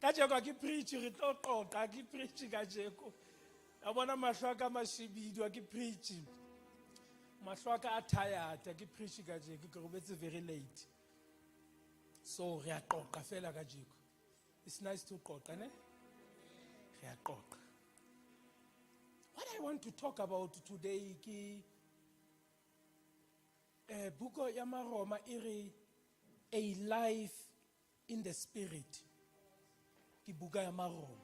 Kajeko ke preach re tlo qoqa ke preach kajeko. A bona mahlo a ka mashibidu ke preach. Mahlo a ka a tired ke preach kajeko ke robetse very late. So re a qoqa fela kajeko. It's nice to qoqa, ne? Re a qoqa. What I want to talk about today ki buko ya maroma iri a life in the spirit. Ki buka ya maroma.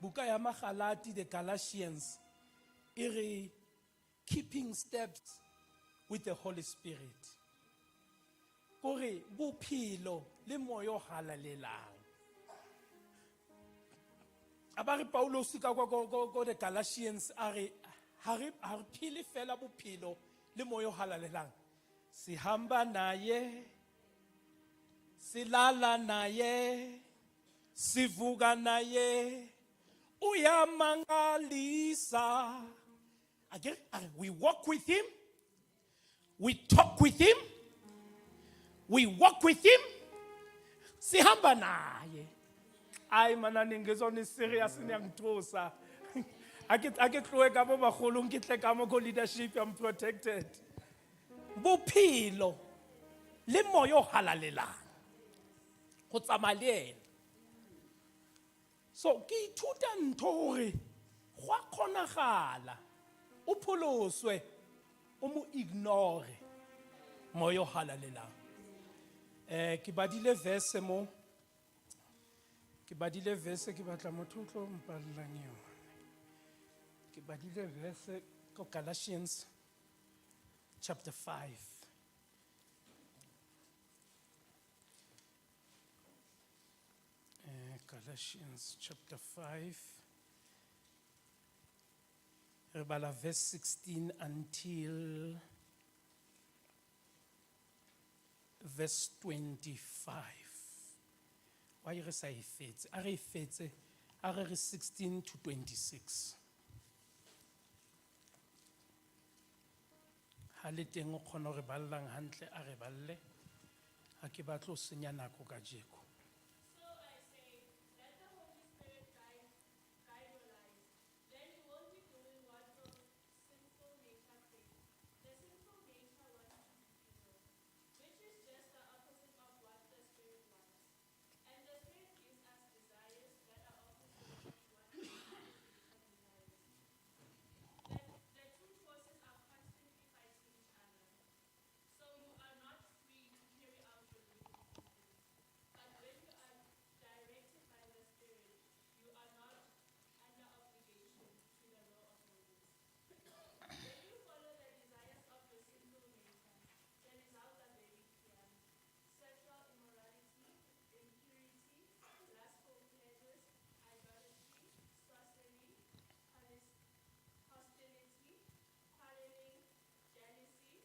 Buka ya Magalati, the Galatians, iri keeping steps with the Holy Spirit. Kore bophelo le moyo halalelang. Abari Paulos ka go the Galatians are phile fela bophelo le moyo halalelang. Sihamba naye, silala naye, sivuka naye, uyamangalisa. Again, we walk with him, we talk with him, we walk with him, sihamba naye. Ay manani ngezona serious niyangithosa. Ake tloe ka bo bagolo ngitle ka mo go leadership I'm protected. Bophelo le moyo halalelang. Go tsamaya le ena. So ke ithuta ntho hore go a kgonagala o pholoswe o mo ignore moyo halalelang. Ke badile verse mo ke badile verse ke batla motho o tlo mpallang yona. Ke badile verse ko Galatians chapter 5. Galatians chapter 5. Rebala verse 16 until verse 25. Why you say fits? Are fits? Are 16 to 26. Hale teng o khona re ballang hantle a re balle ha ke batlo senya nako ka jeko. So I say, let the Holy Spirit guide your lives. Then you won't be doing what your sinful nature thinks. The sinful nature wants to be evil, which is just the opposite of what the Spirit wants. And the Spirit gives us desires that are opposite of what the nature desires. The two forces are constantly fighting each other. So you are not free to carry out your religious duties. But when you are directed by the Spirit, you are not under obligation to the law of Moses. When you follow the desires of your sinful nature, the results are very clear: sexual immorality, impurity, lustful pleasures, idolatry, sorcery, hostility, quarreling, jealousy,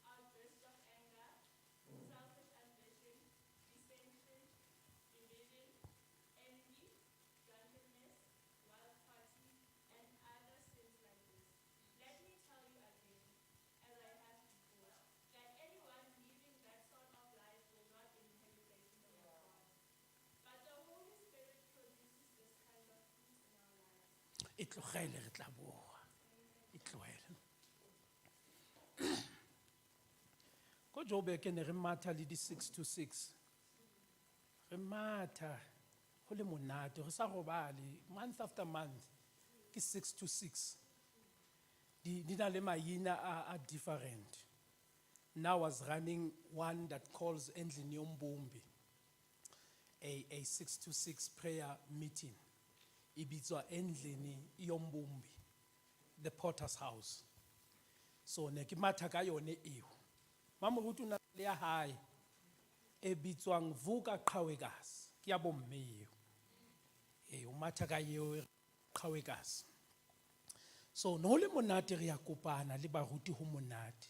outbursts of anger, selfish ambition, dissension, division, envy, drunkenness, wild party, and other sins like this. Let me tell you again, as I have before, that anyone living that sort of life will not inherit the kingdom of God. But the Holy Spirit produces this kind of fruit in our lives. Itlogele re tla boa. Itlogele. Ko Jobe ke ne re matha le di 6 to 6. Re matha go le monate re sa robale month after month ke 6 to 6. Di na le maina a different. Now I was running one that calls Endlini Yombumbi, a 6 to 6 prayer meeting. Ibizwa Endlini Yombumbi, the Potter's House. So ne ke matha ka yone eo. Mamorutu na le ya hae e bitswang Vuka Qhawekazi ke ya bomme eo. O matha ka eo Qhawekazi. So no le monate re ya kopana le baruti ho monate.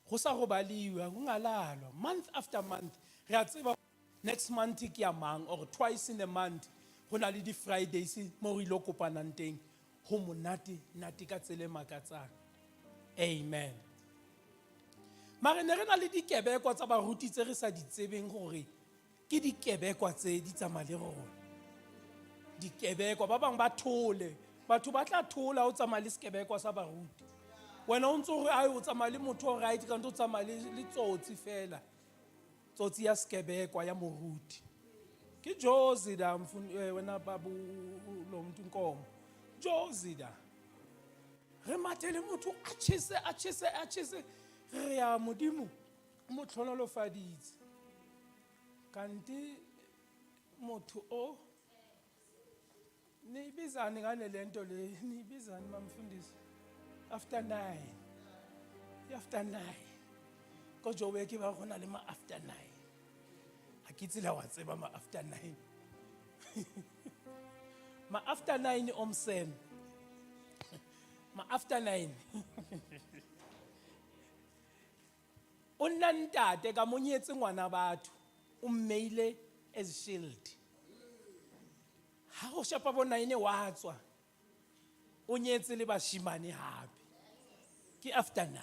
Go sa go baliwa go ngalalwa month after month re a tseba next month ke ya mang or twice in a month go na le di Fridays mo re lo kopanang teng ho monate nate ka tsele makatsang. Amen. Mare ne re na le dikebekwa tsa baruti tse re sa di tsebeng gore ke dikebekwa tse di tsamaya le rona. Dikebekwa ba bang ba thole, batho ba tla thola o tsamaya le sekebekwa sa baruti. Wena o ntse o re ai o tsamaya le motho o right ka ntse o tsamaya le tsotsi fela. Tsotsi ya sekebekwa ya moruti. Ke Jozi da wena babu lo muntu inkomo. Jozi da. Re mathele motho a tshese re ya modimo mo tlhonolofaditse. Kanti motho o nibizani ngane lento le nibizani mamfundisi after 9 ko Jobe ke ba gona le ma after 9 a ke tsela wa tseba ma after 9 ma after 9 omsem ma after 9 o nna ntate ka monyetse ngwana batho o mmeile as shield. Ha o shapa bo 9 wa tswa o nyetse le bashimane hape ke after 9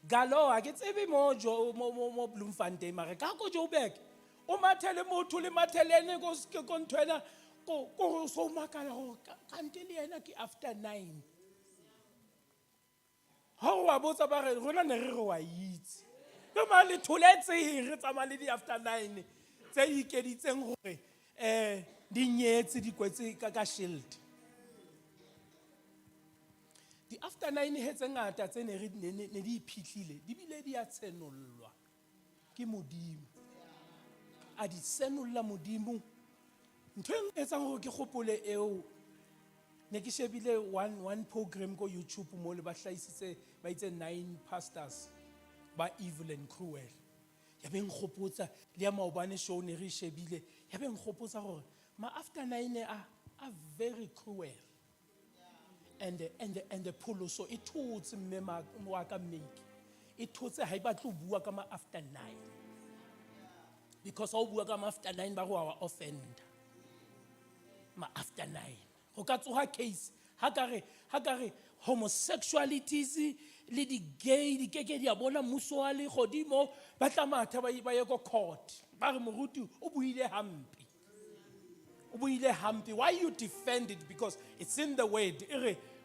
galo a ke tsebe mo Bloemfontein mare ka go Joburg o mathele motho le mathelene go se ko nthwena go so makala go kante le yena ke after 9 ha wa botsa ba re rona ne re wa itse ke ma le thuletse re tsamaya le di after 9 tse ikeditseng gore di nyetse di kwetse ka shield. Di after 9 he tse ngata tse ne di iphihlile di bile di a tsenollwa ke modimo a di tsenolla modimo. Ntho e etsang gore ke gopole eo ne ke shebile one program ko YouTube mo le ba hlaisitse ba itse 9 pastors ba evil and cruel. Ya beng gopotsa le ya maobane show ne re shebile ya beng gopotsa gore ma after 9 are very cruel. And the pholoso it thotse mmema wa ka mmeki it thotse ha iba tlo bua ka ma after 9 because ha o bua ka ma after 9 ba go wa offend ma after 9 go ka tsoga case ha kare homosexualities le di gay di keke di a bona mmuso wa le godimo ba tla matha ba ye go court ba re moruti o buile hampi. Why you defend it? Because it's in the word.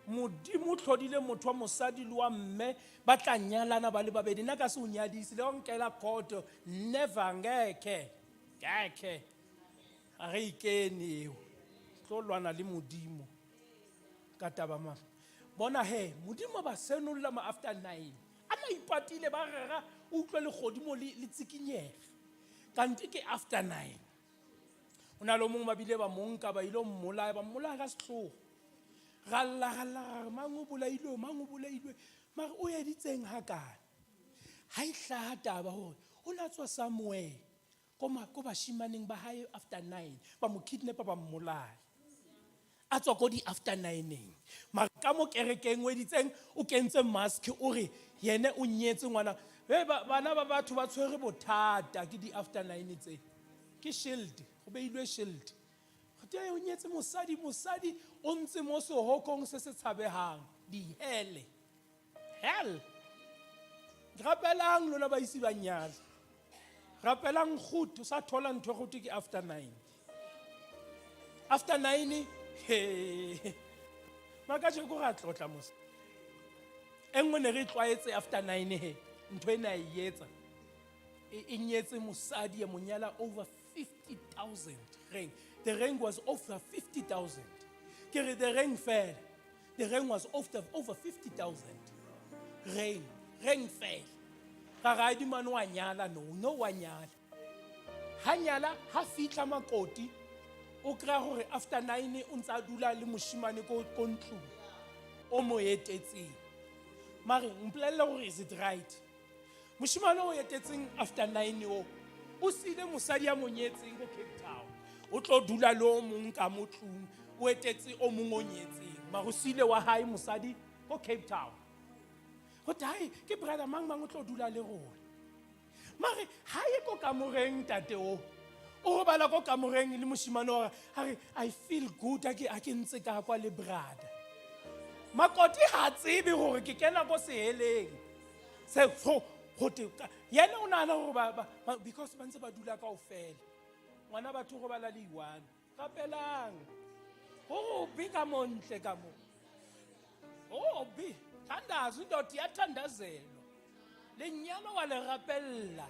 Modimo tlhodile motho wa mosadi le wa mme ba tla nyalana ba le babedi nna ka se o nyadise le onkela court never ngeke a re ikene tlo lwana le modimo ka taba ma bona he modimo ba senolla ma after 9 ana ipatile ba rera o utlwe le godimo le tsikinyega kanti ke after 9 ona lo mongwe ba bile ba monka ba ile mmolaya ka sehlogo galla mango bolailwe mare o ya ditseng hakana ha ihlaha taba hore o na tswa somewhere ko bashimaneng ba hae after 9 ba mo kidnap ba mmolaya a tswa ko di after 9 mare ka mo kerekeng we ditseng o kentse mask o re yene o nyetse ngwana bana ba batho ba tshwere bothata ke di after 9 tse ke shield go beilwe shield te o nyetse mosadi o ntse mo sehokong se se tshabehang di hell rapelang lona ba isi ba nyala rapelang gut o sa thola ntho go ke after 9 maka je go ga tlotla mos engwe ne re tlwaetse after 9 he ntho ena e yetsa e nyetse mosadi ya monyala over 50,000 ring. The ring was over 50,000. The ring fell. The ring was over 50,000. Ring fell. Karadi manu wanyala no wanyala. Hanyala ha fitla makoti. O kra hore after 9 o ntsa dula le moshimane ko ntlu. O mo etetseng. Mare mpolelle hore is it right? Moshimane o etetseng after 9 o sile mosadi ya monyetseng go Cape Town. O tlo dula lo mong ka motlung o etetse o mong o nyetseng ma go sile wa hae mosadi go Cape Town go dai ke brother mang o tlo dula le rona mare hae ko kamoreng tate o bala ko kamoreng le moshimane wa I feel good a ke ntse ka kwa le brother makoti ha tsebe gore ke kena go seheleng se yena o nagana gore because ba ntse ba dula kaofela ngwana batho go bala le i-one gapelang go gobe ka montle ka mo gobe thandazo indoda iyathandazelwa lenyalo wa le gapella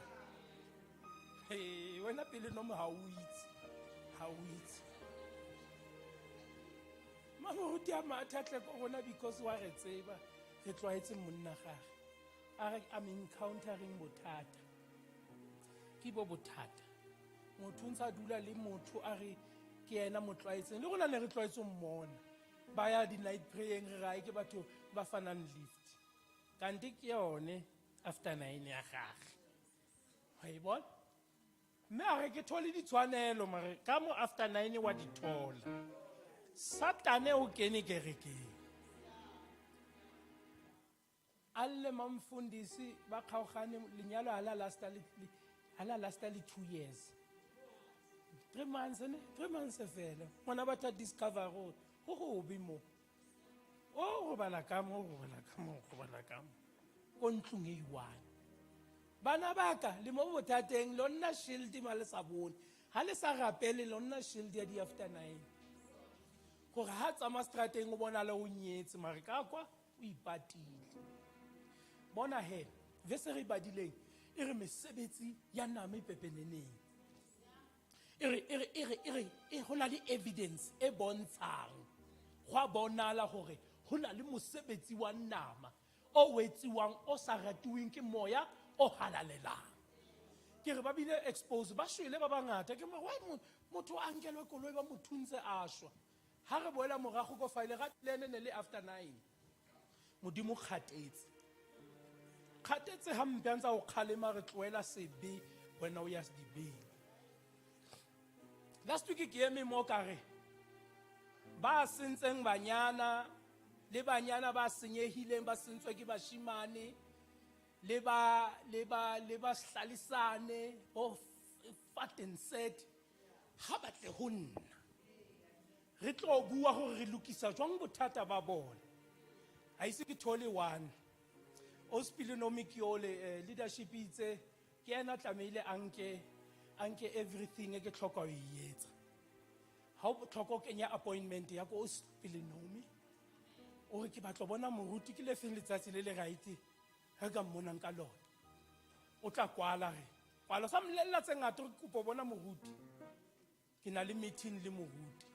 wena pele nomo ga o itse mamoruti a mathatle ko gona because wa re tseba re tlwaetse monna gage a re I'm encountering bothata ke bo bothata motho ntse a dula le motho a re ke yena motlwaetseng le gona ne re tlwaetse mmona ba ya di-night praying re gae ke batho ba fanang lift kanti ke yone after 9 ya gage wa e bona mme a re ke thole ditshwanelo mare ka mo after 9 wa di thola satane o kene kerekeng alle mamfundisi ba kgaogane lenyalo ala lasta le 2 years 3 months fela ngwana ba tla discover go gobe mo o go bala ka mo ko ntlong e i-one bana baka le mo bothateng lo nna shield ma le sa bone ha le sa rapele lo nna shield ya di after 9 gore ha tsama strateng o bona le o nyetse mare ka kwa o ipatile bona he verse re badileng e re mesebetsi ya nama ipepeneneng e go na le evidence e bontshang go bonala gore go na le mosebetsi wa nama o wetsiwang o sa ratiweng ke moya o halalelang ke re ba bile expose ba shwele ba bangata ke mo motho a nkelwe koloi ba mothuntse a shwa ha re boela morago go file ga lene ne le after 9 modimo kgatetse hampe ntse o kgalema re tloela sebe wena o ya sedibeng last week ke eme mo kare ba sentseng banyana le banyana ba senyehileng ba sentswe ke bashimane le ba hlalisane o fat and set ha batle ho nna re tlo bua gore re lokisa jwang bothata ba bona ha ise ke thole one ospilonomic yole leadership itse ke ena tlameile anke everything e ke tlhoka o yetsa ha o tlhoka kenya appointment ya ko ospilinomi o re ke batla bona moruti ke le feng letsatsi le le right ha ka mmona nka lona o tla kwala sa mmolella tse ngata re kopa bona moruti ke na le meeting le moruti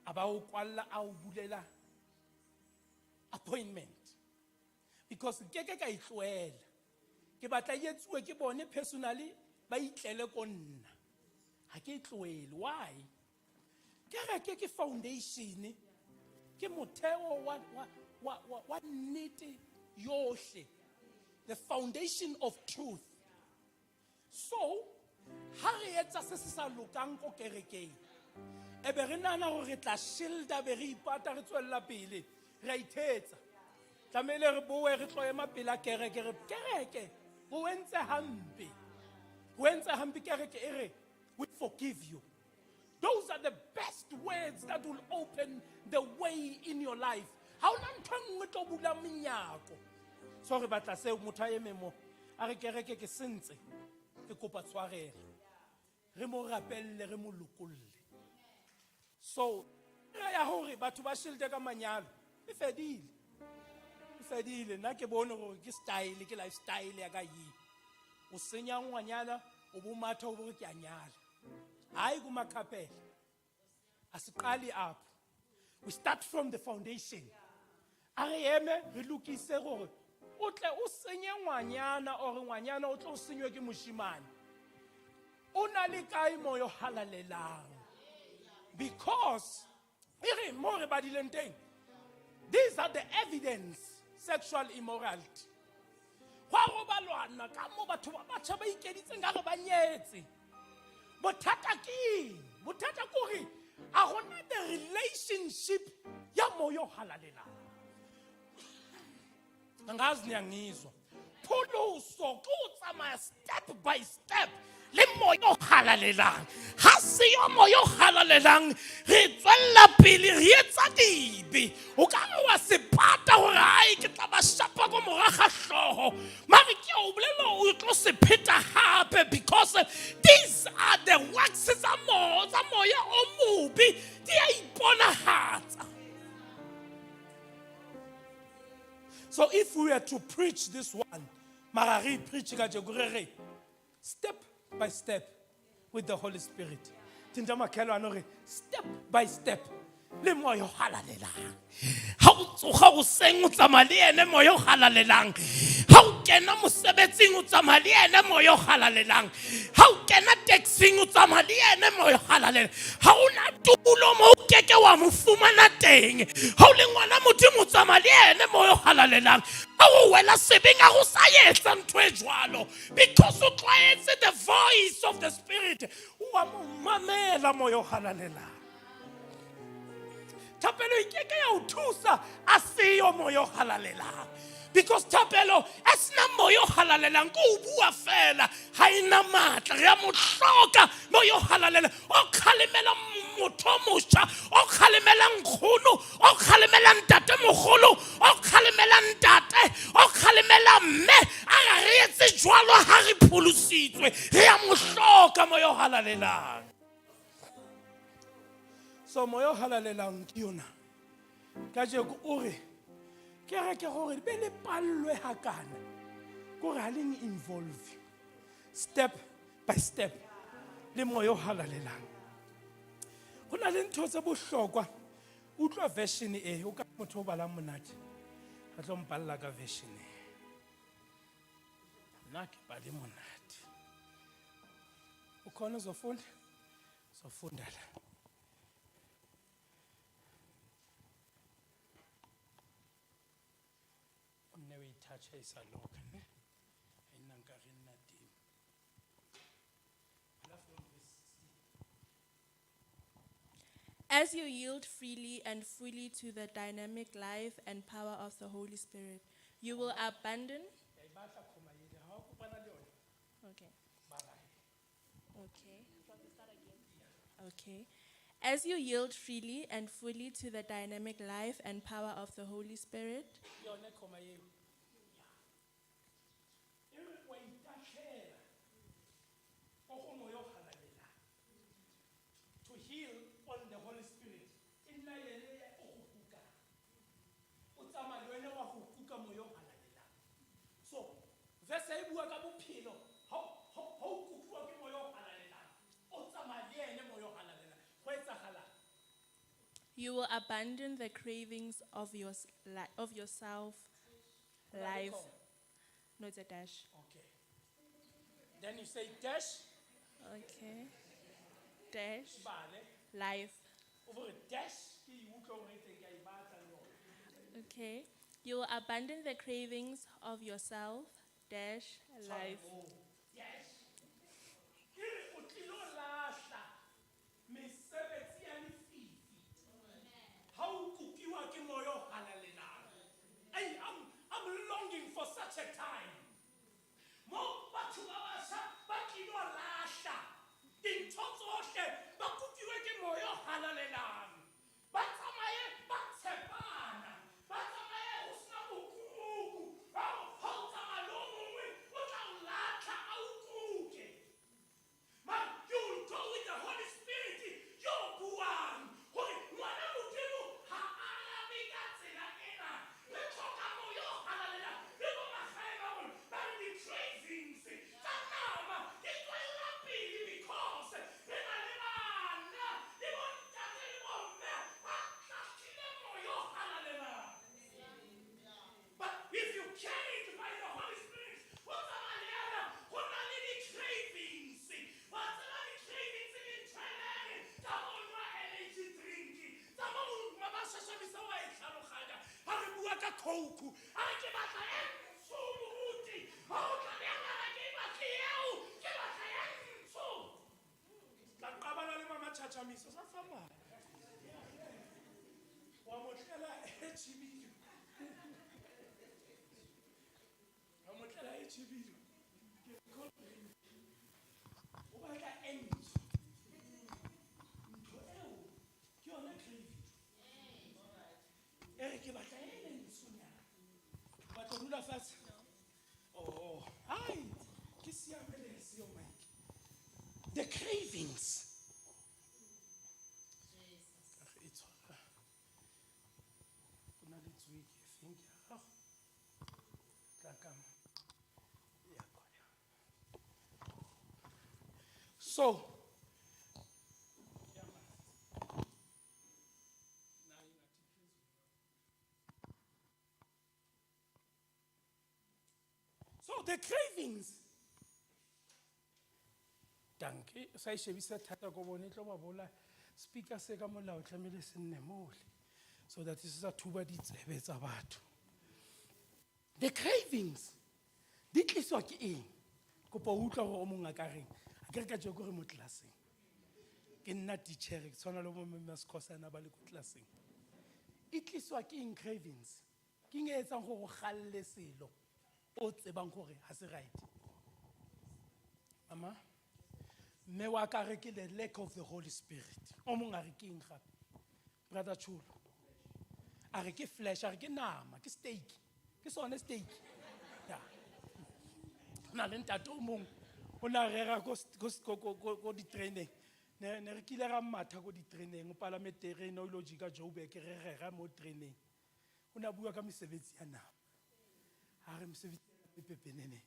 aba o kwalla a o bulela appointment because ke ka itlwela ke batla yetsuwe ke bone personally ba itlele ko nna ha ke itlwele why ke foundation ke motheo wa nnete yohle the foundation of truth so ha re etsa se se sa lokang ko kerekeng e be re nana gore re tla shielda be re ipata re tswella pele re ithetsa tlamele re boe re tloye mapela kereke bo entse hampe kereke ere we forgive you. Those are the best words that will open the way in your life. How long can tlo bula menyako so re batla se motho a ememo a re kereke ke sentse ke kopa tshwarelo re mo rapelle re mo lokolle so ya hore batho ba shilde ka manyalo e fedile nna ke bone gore ke style ke lifestyle ya ka yi o senya ngwanyana o bo matha o bo ke anyala hayi kuma khapela asiqali apho we start from the foundation a re eme re lokise gore o tle o senye ngwanyana or ngwanyana o tlo senywe ke moshimane o na le kae moyo halalelang because ere mo re badileng teng these are the evidence sexual immorality wa go balwana ka mo batho ba batšha ba ikeditseng ka re ba nyetse bothata kore a gona the relationship ya moyo halalelang angazi niyangizwa phuluso ke o tsamaya step by step le moya o halalelang. Ha se yo moya o halalelang, re tswella pele re etsa dibe. O ka re wa se pata hore ai ke tla ba shapa ko mora ga hloho. Mare ke o bolela o tlo se pheta hape, because these are the works tsa moya o mobe. Di a iponahatsa. So if we were to preach this one, mara re preach ka jegurere, step by step with the Holy Spirit. Tinta makelo anore step by step. Le moya o halalelang. Ha o tsoga go seng o tsamaya le ene moya o halalelang. Ha o kena mosebetsing o tsamaya le ene moya o halalelang. Ha o kena taxing o tsamaya le ene moya o halalelang. Ha o na tulo mo o keke wa mo fumana teng. Ha o le ngwana modimo o tsamaya le ene moya o halalelang. Ha o wela sebeng a go sa etsa ntho e jwalo, because o tlwaetse the voice of the Spirit. O a mo mamela moya o halalelang. Thapelo e keke ya o thusa a seyo moya o halalelang, because thapelo a sena moya o halalelang ko o bua fela, ha ena matla. Re a mo hloka moya o halalelang o kgalemela motho o motjha, o kgalemela nkgono, o kgalemela ntate mogolo, o kgalemela ntate, o kgalemela mme. A re etse jwalo ha re pholositswe. Re a mo hloka moya o halalelang. So moya o halalelang ke yona. Ka jeko o re ke re ke gore be le pallwe hakana gore ha leng involve step by step le moya o halalelang. Go na le ntho tse bohlokwa. Utlwa version e o ka motho o balang monate a tlo mpalla ka version e. Nna ke bale monate. O khona uzofunda? Uzofunda la. As you yield freely and fully to the dynamic life and power of the Holy Spirit, you will abandon. Okay. Okay. From the start again. Okay. As you yield freely and fully to the dynamic life and power of the Holy Spirit, to heal on the Holy Spirit. Inna yele ya okukuka. Utsama lwene wa kukuka moyo halalela. So, verse e bua ka bophelo. Ha o kukuwa ke moyo halalela. Utsama yene moyo halalela. Go etsagala. you will abandon the cravings of your self life. No, it's a dash. Okay. Then you say dash. Okay. Dash. Bale. Life. Over a dash. Ki uka o rete ka ibata lo. Okay. You will abandon the cravings of yourself dash life. Yes. Ke o tlilo lahla mesebetsi ya lefifi. Ha o kukiwa ke moyo halalelang. Hey, I'm longing for such a time. Mo batho ba basha ba tlilo lahla dintho tsohle ba kukiwe ke moyo halalelang. Ba tsamaye ba tshepana. Ba tsamaye ho sena bokuku. Ha o tsamaya le o mongwe o tla o lahla a o kuke. Man, you will go with the Holy Spirit. Yo buang. Hore ngwana modimo ha a labe ka tsela ena. Le tlhoka moya o halalelang. Le bo magae ba rona ba re di-cravings tsa nama di tswella pele, because re na le bana le bontate le bomme ba hlahlile moya o halalelang. But if you carried by the Holy Spirit, what's a Mariana? What are the cravings? What's the cravings in Thailand? Someone energy drink. Someone mama shashamisa wa ihlalokhanya. Ha re bua ka Coke. Ha ke batla e ntsho moruti. Ha o tla ya ngaka ke batla eo. Ke batla ya ntsho. Tla qabana le mama chachamiso sa tsamaya. Wa motlela e chibidu. ke batla ene ntshonyana. Ba tlo dula fatshe. Oh, hi. Ke siamele seo Mike. The cravings. It's kuna le tswiki I think. So, the cravings. Danke, sa e shebisa thata go bone tlo ba bola speaker se ka molao tlamele se nne mole so that is a thuba ditsebe tsa batho. The cravings di tliswa ke eng? Kopa utlwa go mong a ka reng a ke re ka je go re mo tlaseng ke nna teacher ke tswana le mo Masikhosana ba le ko tlaseng. E tliswa ke eng cravings? Ke eng e etsang go go galle selo o tsebang gore ha se right? Mama, me wa ka re ke the lack of the Holy Spirit. O mong a re ke eng gape? Brother Chulo. A re ke flesh, a re ke nama, ke steak. Ke sone steak. Ya. Na le ntate o mong o na rera go di training. Ne re kile ra matha go di training, o palame terene o ilo jika Joburg ke re rera mo training. O na bua ka mesebetsi ya nama. A re mesebetsi ya pepenene.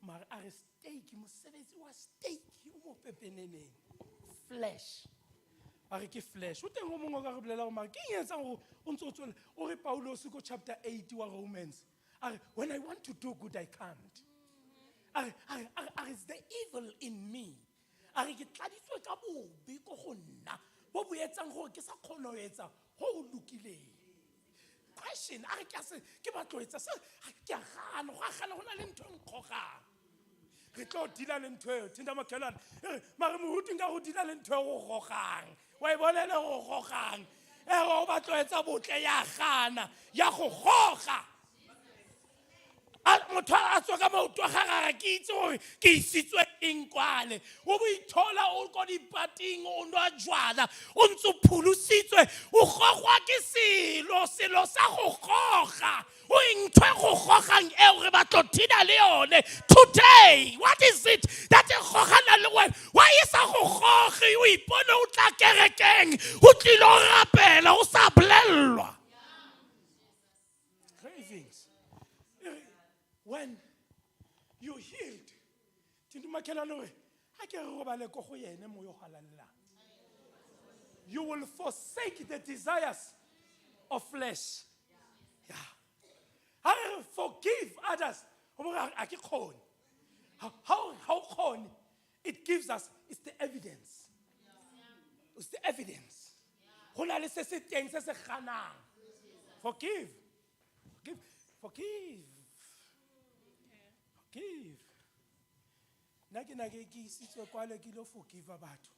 Maar a re steak, mosebetsi wa steak o mo pepeneneng. Flesh. A re ke flesh. O teng o mongwe ka re bolela go mara ke eng etsang go o ntse o tswela o re Paulos ko chapter 8 wa Romans. A re when I want to do good I can't. A re is the evil in me. A re ke tladitswe ka bobe ko go nna bo bo etsang gore ke sa kgona go etsa go lokileng. Question, a re ke batlo etsa se ke a gana go na le ntho e nkgogang. Re tlo dila le ntho eo thinda makhelwane mare moruti nka go dila le ntho e go gogang wa e bonele go gogang go batlo etsa botle ya gana ya go goga. Motho a tswa ka maoto a gagara ke itse gore ke isitswe eng kwale o bo ithola o ko dipating o nwa jwala o ntse o pholositswe o gogwa ke selo sa go goga o ntho e go gogang eo re batlo thina le yone today. What is it that e gogana le wena wa e sa go goge o ipone o tla kerekeng o tlilo rapela o sa bolellwa. Cravings. When you healed, you will forsake the desires of flesh. Yeah. I forgive others. How it gives us is the evidence. It's the evidence. Forgive. Forgive. Give. Nage ki sitswe kwale ki lo forgive batho.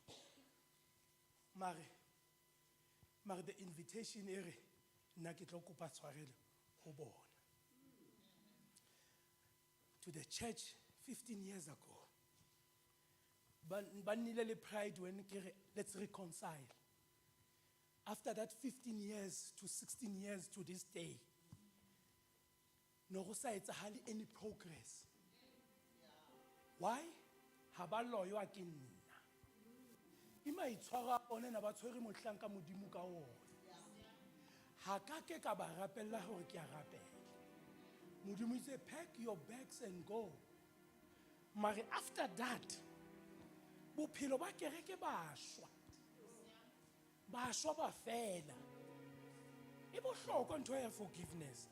Mare the invitation ere nna ke tlo kopa tshwarelo go bona. To the church 15 years ago. Ba nnile le pride when let's reconcile. After that 15 years to 16 years to this day. No go sa etsagale any progress. Why? Ha ba loyo a ke nna. Ima itshwara one na ba tshwere mohlanka modimo ka ona. Ha ka ke ka ba rapella hore ke a rapela. Modimo itse pack your bags and go. Mare after that, bophelo ba kereke ba shwa. Ba shwa ba fela. E bohlokwa ntho ya forgiveness.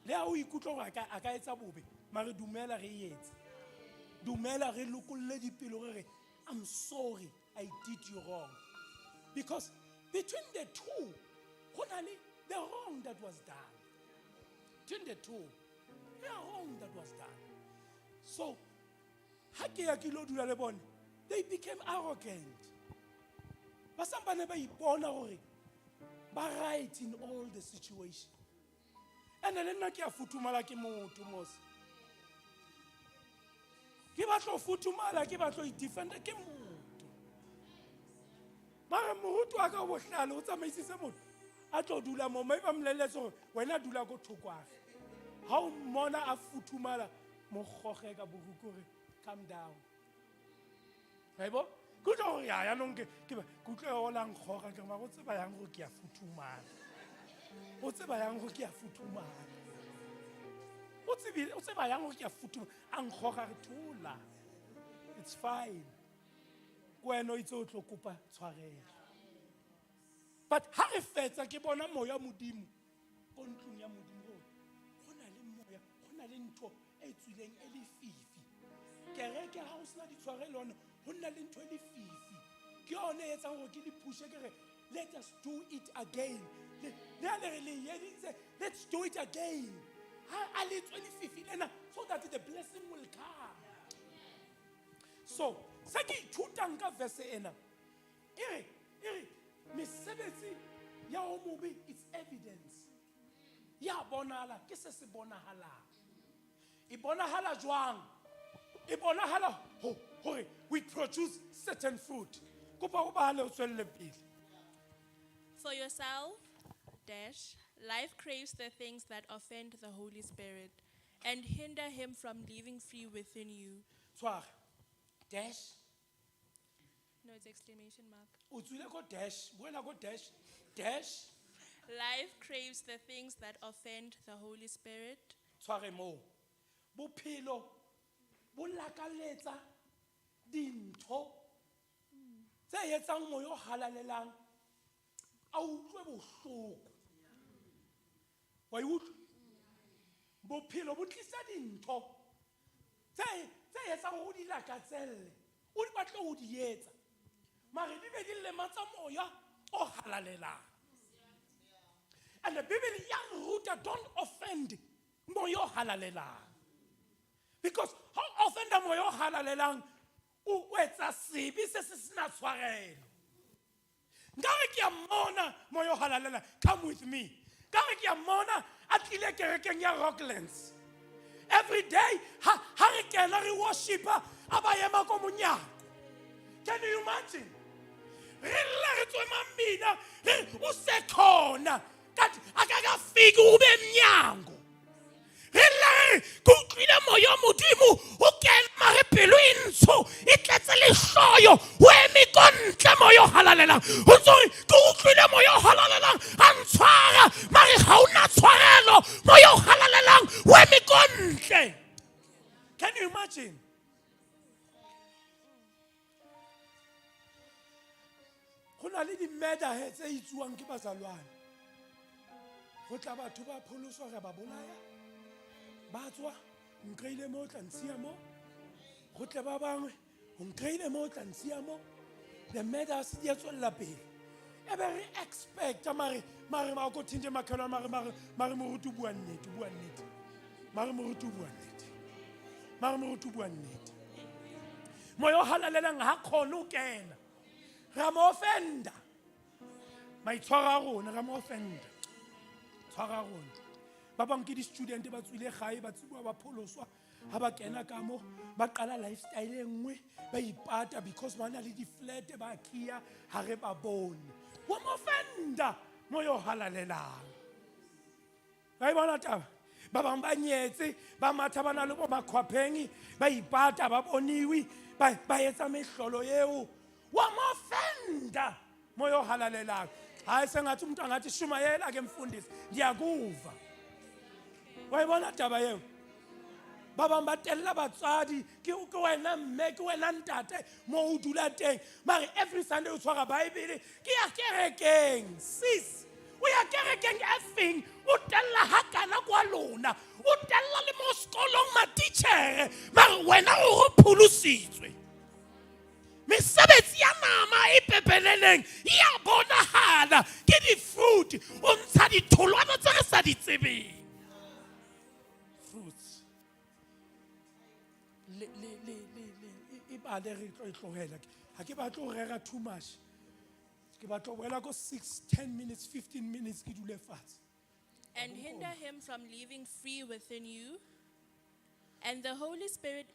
Le a o ikutlwa gore a ka etsa bobe, mare dumela re etse. Dumela re lokolle dipelo re I'm sorry I did you wrong. Because between the two, the wrong that was done. Between the two, the wrong that was done. So, they became arrogant. But somebody born but right in all the situations. And then I can't futumala ke motho mos. Ke batlo futumala ke batlo I defend ke motho. Ba morutu aka bo hlalo o tsamaisitse motho. a tlo dula mo maybe ba mmoleletse gore wena dula ko thokwafe ha o mmona a futhumala mo goge ka boruku gore calm down right bo go tlo gore ya no ke go tlo o lang goga ke ba go tseba yang go ke ya futhumala o tseba yang go ke ya futhumala o tseba yang go ke ya futhumala ang goga re thula it's fine kwena o itse o tlo kopa tshwarelo but ha re fetsa ke bona moya modimo go ntlong ya modimo go na le moya go na le ntho e tswileng e le fifi kereke ha o sena ditshwarelo go na le ntho e le fifi ke yone e etsang gore ke di pushe ke re let us do it again let's do it again ha le tswe le fifi lena so that the blessing will come so se ke ithutang ka verse ena e re mesebetsi ya o mobe it's evidence ya bonala ke se se bonahalang e bonahala jwang e bonahala hore we produce certain fruit kopa go ba le o tswelle pele For yourself, life craves the things that offend the Holy Spirit and hinder him from living free within you. tshwara dash No, it's exclamation mark. o tswile ko dash buela ko dash Life craves the things that offend the Holy Spirit tshware mo bophelo bo lakaletsa dintho tse etsang moya o halalelang a utlwe bohloko wa utlwa bophelo bo tlisa dintho tse etsang go di lakatselle o di batle go di etsa mare di be di lematsa moya o halalelang and the Bible young ruta don't offend moya o halalelang because how offend moya o halalelang o etsa sebe se se sena tshwarelo nkare ke a mmona moya o halalelang come with me nkare ke a mmona a tlile kerekeng ya Rocklands every day ha re kena re worshipa a ba ema ko monyako can you imagine re tswe mamina o se khona kanti akakafiki ube emnyango re kutlwile moya o modimo o kena mare pelo e ntsho e tletse lehloyo o eme ko ntle moya o halalelang o tsore ke utlwile moya o halalelang a ntshwara mare ga o na tshwarelo moya o halalelang o eme ko ntle can you imagine go na le di-murder tse itsuwang ke bazalwane go tla batho ba pholoswa re ba bolaya ba tswa nkreile mo tla ntsia mo go tle ba bangwe nkreile mo tla ntsia mo the murders di tswella pele e be re expect mare ba go thinje makhala mare morutu bua nnete mare morutu bua nnete moyo halalelang ha khona o kena ra mo offenda maitshwara rona ra mo offenda tshwara rona ba bang ke di-student ba tswile gae ba tsiboa ba pholoswa ha ba kena ka mo ba qala lifestyle e nngwe ba ipata because ba na le di-flat ba kia ha re ba bone wa mo offenda moyo halalelang ba bona taba ba bang ba nyetse ba matha ba na le bo makhwapheng ba ipata ba boniwi ba etsa mehlolo eo wa mo offenda moyo halalelang hayi sengathi umuntu angathi shumayela ke mfundisi ndiyakuva wayibona taba yeo ba bang ba tella batswadi ke wena mme ke wena ntate mo o dula teng mare every Sunday o tshwara Bible ke ya kerekeng sis o ya kerekeng efeng o tella hakana kwa lona o tella le mo sekolong matitjhere mare wena o pholositswe mesebetsi ya nama e pepeleleng ya bonahala ke di-fruit o ntsha ditholwana tse re sa di tsebeng fruits e bale re tlo e tlogela ha ke batlo go rera too much ke batlo go boela ko 6-10 minutes 15 minutes ke dule fatshe and hinder him from living free within you, and the Holy Spirit's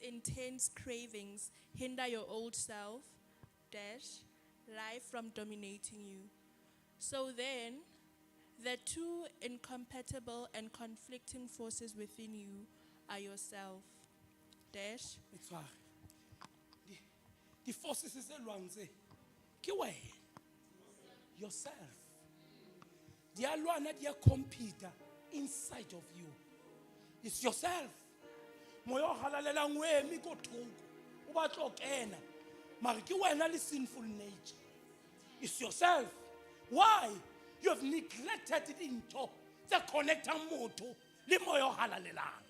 intense cravings hinder your old self, life from dominating you. So then, the two incompatible and conflicting forces within you are yourself. Dash. It's why. The forces is elwanze. Ke wena. Yourself. Di a lwana, di a compete inside of you. It's yourself. Moya o halalelang o eme ko thoko. O batla o kena. Mara ke wena le sinful nature. It's yourself. Why? You have neglected dintho tse connectang motho le moya o halalelang.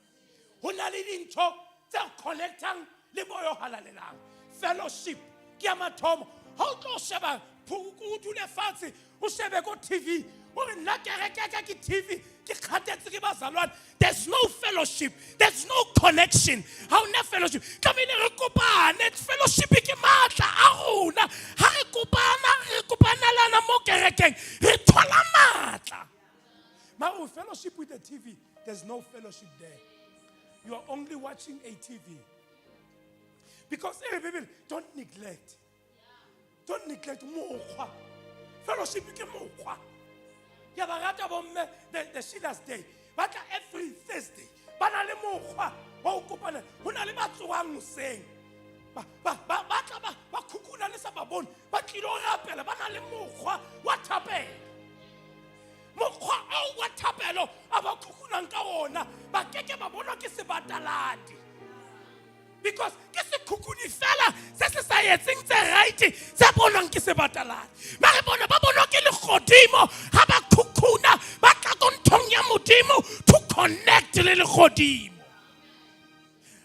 Ho na le dintho tse connectang le moya o halalelang. Fellowship ke ya mathomo. Ha o tlo sheba o dule fatshe o shebe ko TV o re nna kereke ke TV ke kgatetse ke bazalwane. There's no fellowship, there's no connection. Ha ona fellowship tlamehile re kopane. Fellowship ke matla a rona. Ha re kopana lana mo kerekeng re thola matla. But with fellowship with the TV, there's no fellowship there. You are only watching a TV. Because people don't neglect. Don't neglect mokgwa. Fellowship ke mokgwa. Ya ba rata bomme the Sheila's Day. But every Thursday, bana le mokgwa wa o kopana. Ho na le ba tsoang moseng. Ba khukuna le sa ba bone. Ba tlilo rapela bana le mokgwa wa thapelo. Mokgwa o wa thapelo aba khukunang ka ona. Ba keke ba bona ke sebataladi. Because ke se khukuni fela se se sa etseng tse right se bonang ke se bataladi. Ba re bona ba bona ke le godimo ha ba khukuna ba tla ko nthong ya modimo to connect le godimo.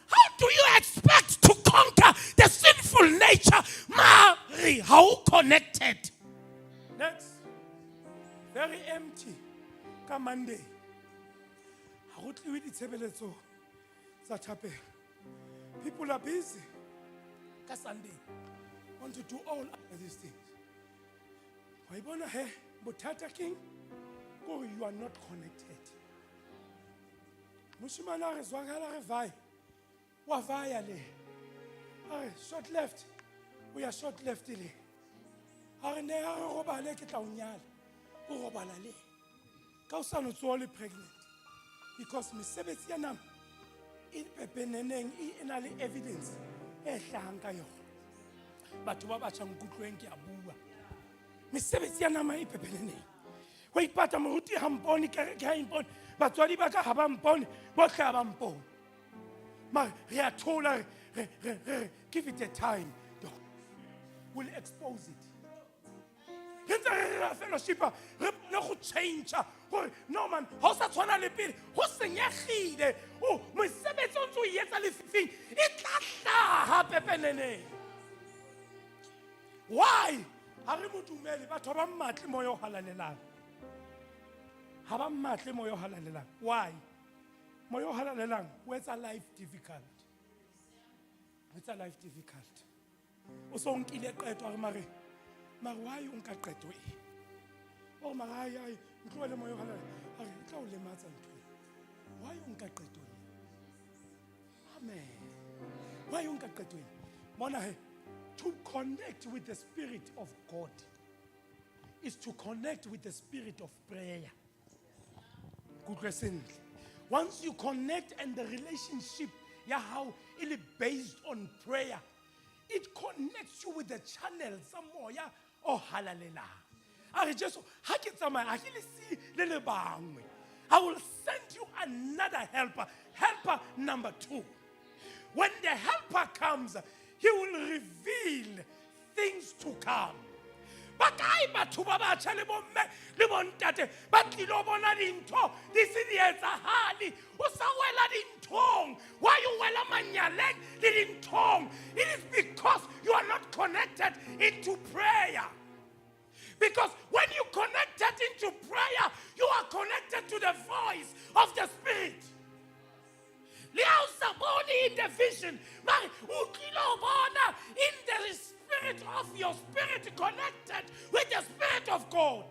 How do you expect to conquer the sinful nature? Mary, how connected? Next. Very empty. Ka Monday. Ha go tliwe ditshebeletso tsa thapelo. People are busy. Ka Sunday. Want to do all of these things. Wa ibona he bothata king go you are not connected. Mushimana re zwakala re vai. Wa vaya le. Are short left. We are short left le. Are ne a re robale ke tla o nyala. O robala le. Ka o sa no tsole pregnant. Because mesebetsi ya nama e pepeneneng e na le evidence e hlahang ka yona. Batho ba batjha nkutlweng ke a bua. Mesebetsi ya nama e pepeneneng. Wa ipata moruti ha mpone ke ha impone. Batswadi ba ka ha ba mpone, bo hle ba mpone. Ma re a thola give it a time. We'll expose it. Fellowship no go change no man ha sa tshwana le pele go senyegile o mosebetsi o ntse o etsa lefifing e tla hlaha pepeneneng. Why ha re motumele batho ba mmatle moya o halalelang ha ba mmatle moya o halalelang? Why? Moya o halalelang o etsa life difficult. It's a life difficult. O so nkile qeto re mare why o nka qeto e? O mara ai ntlo le moya hala re tla o lematsa ntlo. Why o nka qeto e? Amen. Why o nka qeto e? Mona he to connect with the Spirit of God is to connect with the spirit of prayer. Good question. Once you connect and the relationship how it is based on prayer, it connects you with the channel somewhere. Oh, hallelujah. I just I will send you another helper. Helper number 2. When the helper comes, he will reveal things to come. Bakai batho ba batjha le bomme le bontate ba tlilo bona dintho di se di etsahale o sa wela dinthong. Why you wela manyaleng le dinthong? It is because you are not connected into prayer. Because when you connected into prayer, you are connected to the voice of the Spirit. In the vision, in the spirit of your spirit connected with the Spirit of God.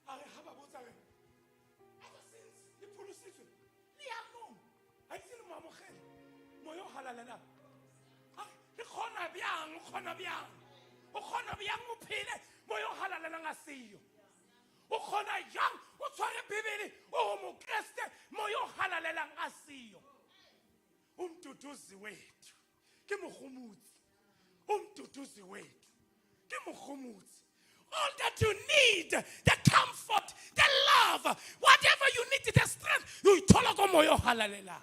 a re ga ba botsa re ever since le pholositswe le ya moo a itse le mo amogele moya o halalelang a re le kgona bjang o kgona bjang o phele moya o halalelang a seyo o kgona jang o tshware bibele o mokreste moya o halalelang a seyo umduduzi wethu ke mogomotsi umduduzi wethu ke mogomotsi. All that you need, the comfort, the love, whatever you need, the strength, you ithola ko moya o halalelang.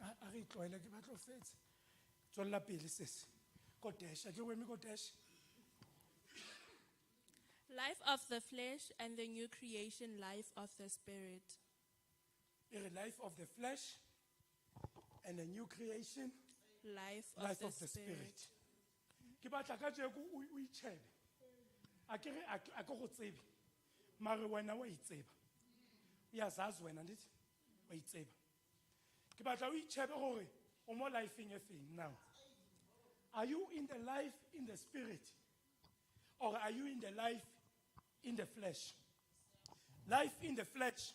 A re tloela ke batlo fetse tswella pele sese ko desha ke wemi ko desha. Life of the flesh and the new creation, life of the spirit. A life of the flesh and a new creation, Life of the spirit. Ke batla ka je go o itshebe a ke re a ke go tsebe mare wena wa itseba ya zazi wena ndithi wa itseba ke batla o itshebe gore o mo lifeng e feng now. Are you in the life in the spirit or are you in the life in the flesh? Life in the flesh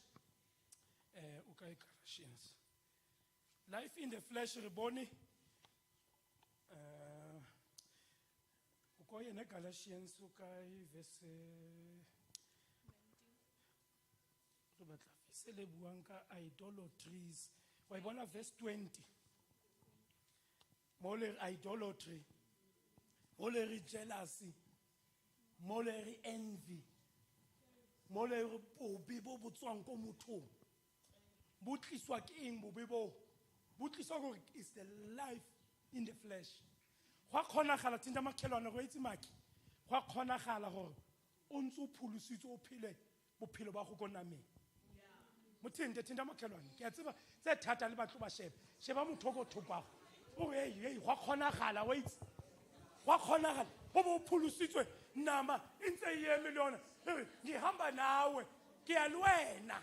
okay Galatians. Life in the flesh re bone ko yena Galatians o kai verse re batla se le buang ka idolatries wa bona verse 20 mo le idolatry mo le re jealousy mo le re envy mo le re bobe bo botswang ko mothong bo tliswa ke eng bobe bo tliswa gore is the life in the flesh. Go kgonagala tinta makhelwane go itse maki go kgonagala gore o ntse o pholositswe o phele bophelo ba go kona me mothente tinta makhelwane ke a tseba tse thata le batlo ba sheba motho go thopago o re hey go kgonagala wa itse go kgonagala go bo pholositswe nama intse ye miliona ngihamba nawe ke a le wena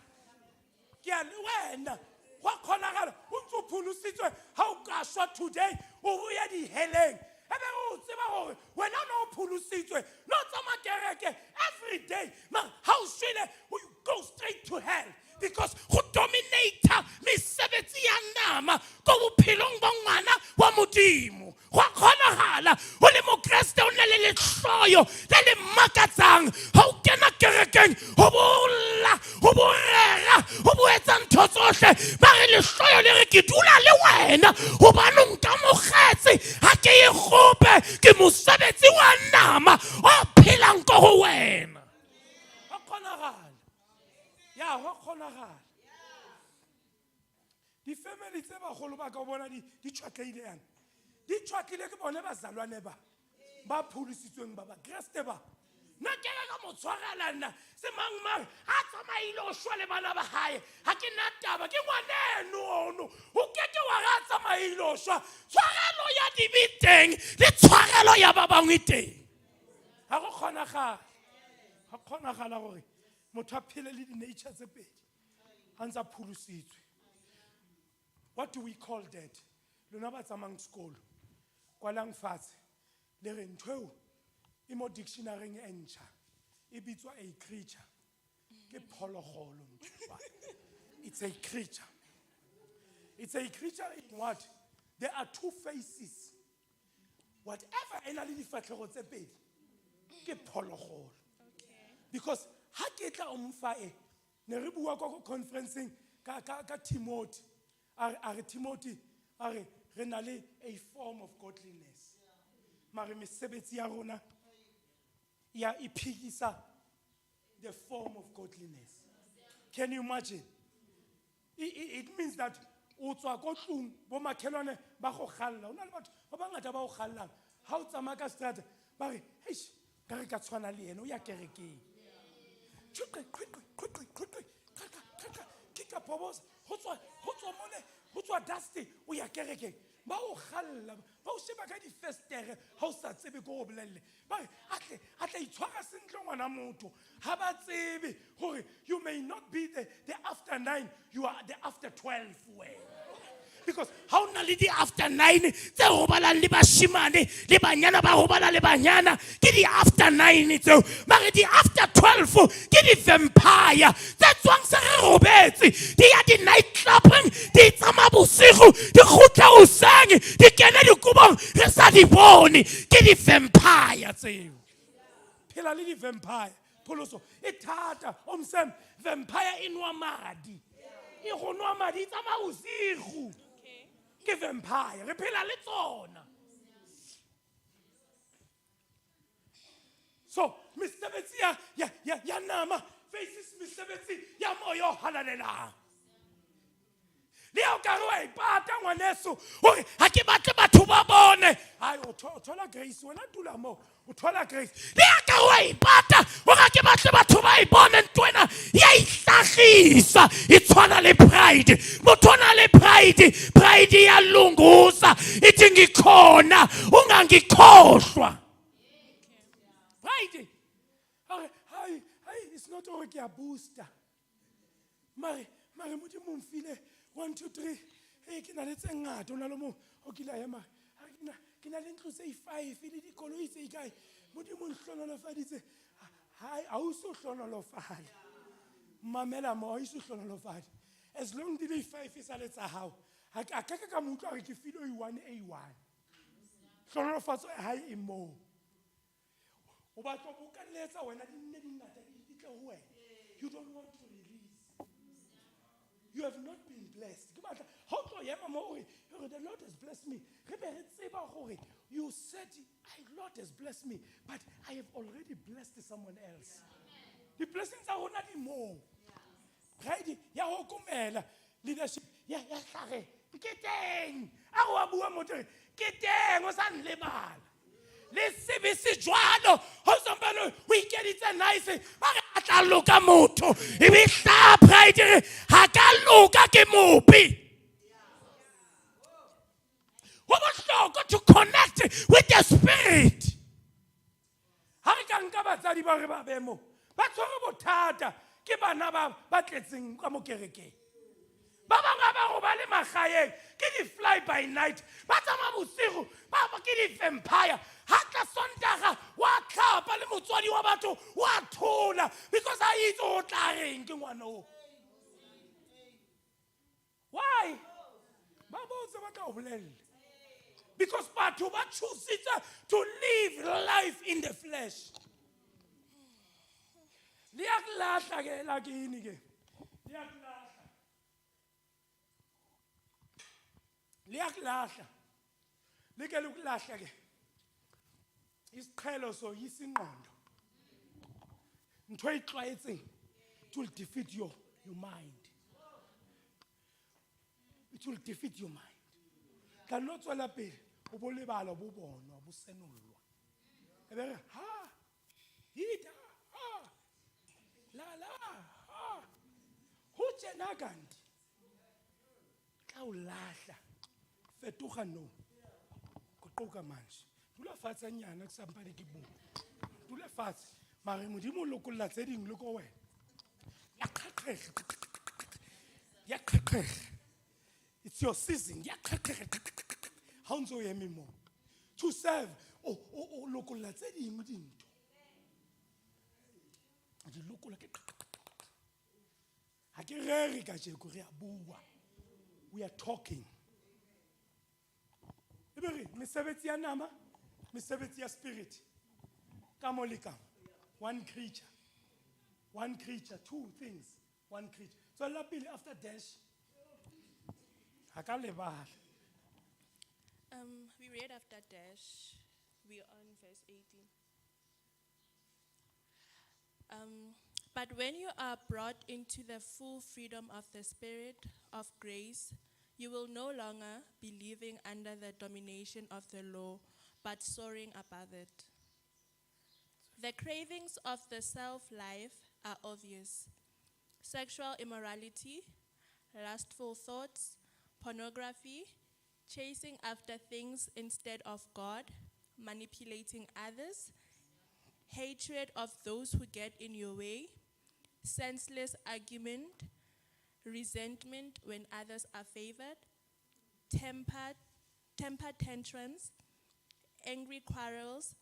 go kgonagala o ntse o pholositswe ha o ka shwa today o ya di heleng ebe o tseba gore wena no o pholositswe no tsama kereke every day man how shile you go straight to hell because go dominator mesebetsi ya nama go bophelong ba ngwana wa modimo go kgonagala o le mokreste o nne le lehloyo le le makatsang ha o kena kerekeng go bolla go borera go boetsa ntho tsohle ba re lehloyo le re ke dula le wena gobane nka mogetse ha ke e gope ke mosebetsi wa nama o phelang ko go wena go kgonagala ya go kgonagala di family tse bagolo ba ka bona di tshwatleile yana di tshwatlile ke bone bazalwane ba pholositsweng ba kreste ba nna ke ka motshwarela nna se mang a tsamaile o shwa le bana ba hae ha ke nna taba ke ngwaneno ono o keke wa ga tsamaile o shwa tshwarelo ya dibiteng le tshwarelo ya ba bangwe teng ha go kgonagala gore motho a phele le di-nature tse pedi a ntse a pholositswe. What do we call that? Lona ba tsamayang sekolo kwalang fatshe le re ntho e mo dictionary e ntšha e bitswa a creature ke phologolo ntšha. It's a creature. It's a creature in what? There are two faces. Whatever ena le difatlhego tse pedi ke phologolo. Because ha ke tla o mfa ne re bua kwa conferenceng ka Timothy a re Timothy a re re na le a form of godliness mare mesebetsi ya rona ya iphikisa the form of godliness. Can you imagine? It means that o tswa ko tlung bo makhelwane ba go galla ona le batho ba bangata ba go gallang ha o tsamaya ka strata ba re eish ka re ka tshwana le ene o ya kerekeng kika pobosa go tswa dusty o ya kerekeng ba o galla ba o sheba ka difestere ha o sa tsebe go go bolelle ba a tla itshwara sentle ngwana motho ha ba tsebe gore you may not be the after 9 you are the after 12 wena Because how na le di after 9 tse robalang le bashimane le banyana ba robala le banyana ke di after 9 tseo mare di after 12 ke di vampire tse tswang se re robetse di ya di night clubbing di tsama bosigo di khutla hoseng di kena dikubong re sa di bone ke di vampire tseo phela le di vampire pholoso e thata omsem vampire inwa madi e go nwa madi e tsama bosigo ke vampire re phela le tsona so mesebetsi ya nama faces mesebetsi ya moya o halalelang le ya o ka re wa ipata ngwaneso hore ha ke batle batho ba bone hai o thola grace wena dula mo o thola grace le ya ka re wa ipata hore ha ke batle batho ba e bone ntwena ya ihlagisa e tshwana le pride motho o na le pride ya lunguza ithi ngikhona ungangikhohlwa pride hai it's not hore ke a booster mare modimo mfile 1 2 3 ke na le tse ngata o na le mo o kila ya mare ke na le ntlo tse 5 le dikoloi tse ikae modimo nhlonolofaditse hai a o so hlonolofale mamela mo a iso hlonolofadi as long di le 5 sa le tsa hao a ka motho a re ke filo A1 hlonolofatso hai e mo o batla go bokalletsa wena di nne di ngata di tle ho wena you don't want to release. You have not been blessed. How to the Lord has blessed me. You said, Lord has blessed me, but I have already blessed someone else. The blessings are not more. Right? Ya hokumela leadership. Ya hlare. Ke teng. A go bua motho. Ke teng o sa nlebala. Le sebese jwalo ho sombalo we get it nice ba ga tla loka motho e be tla pride ha ka loka ke mopi ho bohlokwa to connect with the spirit ha re ka nka batsadi ba re ba bemo ba tshwere bothata ke bana ba tletseng ka mokerekeng ba bangwe ba go ba le magaeng ke di fly by night ba tsama bosigo ba ke di vampire ha tla sontaga wa tlhapa le motswadi wa batho wa thola because a itse o tla reng ke ngwana o why ba botse ba tla o bolelle because batho ba choositse to live life in the flesh liyakulahla ke lakini ke liyakulahla like lokulahla ke isiqhelo so yisingqondo ntwe itlwaetseng it will defeat your mind it will defeat your mind ka no tswela pele o bo lebala bo bonwa bo senolwa e be ha hita ha la ha ho tsena kanti ka o lahla fetoga no go qoka manje dula fatshe nyana ke sampane ke bo dula fatshe mare modimo lokolla tse ding le ko wena ya qhaqhega it's your season ya qhaqhega ha ntso ye memo to serve o lokolla tse ding dinto di lokolla ke ha ke rere ka je go re a bua we are talking ebere mesebetsi ya nama mesebetsi ya spirit ka moleka one creature two things one creature so lapile after dash hakalebala We read after dash. We are on verse 18. But when you are brought into the full freedom of the Spirit of grace, you will no longer be living under the domination of the law, but soaring above it. The cravings of the self-life are obvious: sexual immorality, lustful thoughts, pornography, chasing after things instead of God, manipulating others, hatred of those who get in your way, senseless argument, resentment when others are favored, temper tantrums, angry quarrels,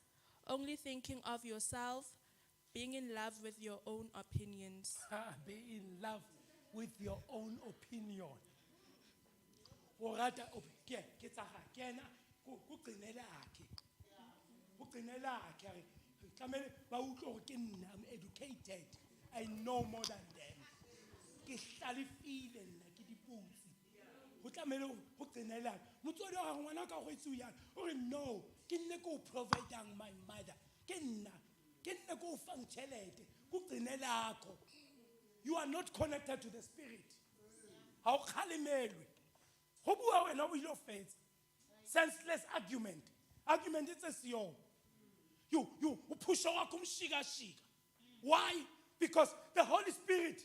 only thinking of yourself, being in love with your own opinions. Be in love with your own opinion. O rata ke tsa ga kena go qinela ke. Go qinela ke re tlamele ba utlwe gore ke nna, I'm educated. I know more than them. Ke hlalefile nna ke diputsi. Go tlamele go qinela. Motswadi wa gago ngwana ka go itse o yana. O re no, ke nne go providang my mother. Ke nne go fang tšhelete. Go qinela ko. You are not connected to the spirit. Ha o khalemelwe. Go bua wena o ile o fetsa. Senseless argument. Argument it's a seo. You push wa kumshika. Why? Because the Holy Spirit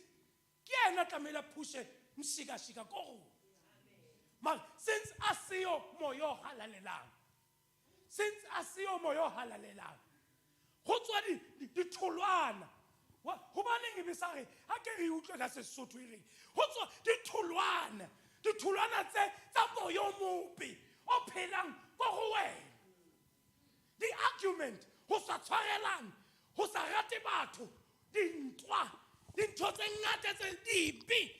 ke ena tlamela pushe mshika ko. But since asiyo moyo halalelang. Since asiyo moyo halalelang. Go tswa di tholwana. Go baneng e besare ha ke re utlwe ka Sesotho e reng. Go tswa di tholwana. Di tholwana tse tsa moyo mope o phelang go go wena. The argument go sa tshwarelang, go sa rate batho, dintwa, dintho tse ngata tse dibe.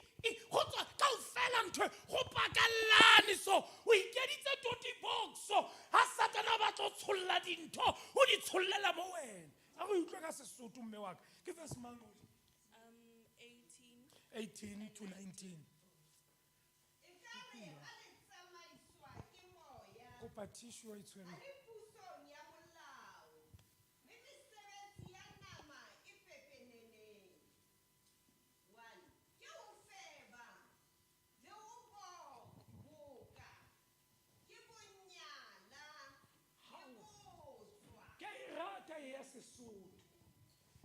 Go tswa kaofela ntho go pakallane so o ikeditse toti boxo ha Satana ba tlo tsholla dintho o di tsollela mo wena. A go utlwa ka Sesotho mme wa ka. Ke verse mang? 18 to 19. Go patisho e tshwere. Ya Sesotho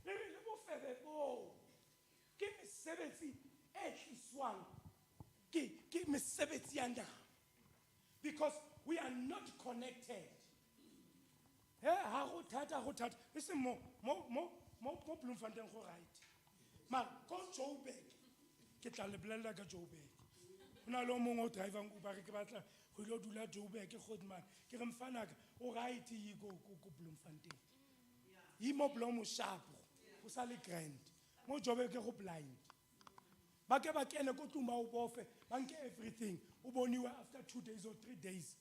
le re le bofebe bo ke mesebetsi e tliswang ke mesebetsi ya nama, because we are not connected. Ha go thata e se mo Bloemfontein go right ma go Joburg ke tla le bolella ka Joburg. Ona le mongwe o drivang Uber ke batla go lo dula Joburg ke Godman ke re mfana ka o right yi go Bloemfontein. Yi mo Bloem sharp go sa le grand mo Joburg ke go blind ba ke ba kene go tluma o bofe ba nke everything o boniwa after 2 days or 3 days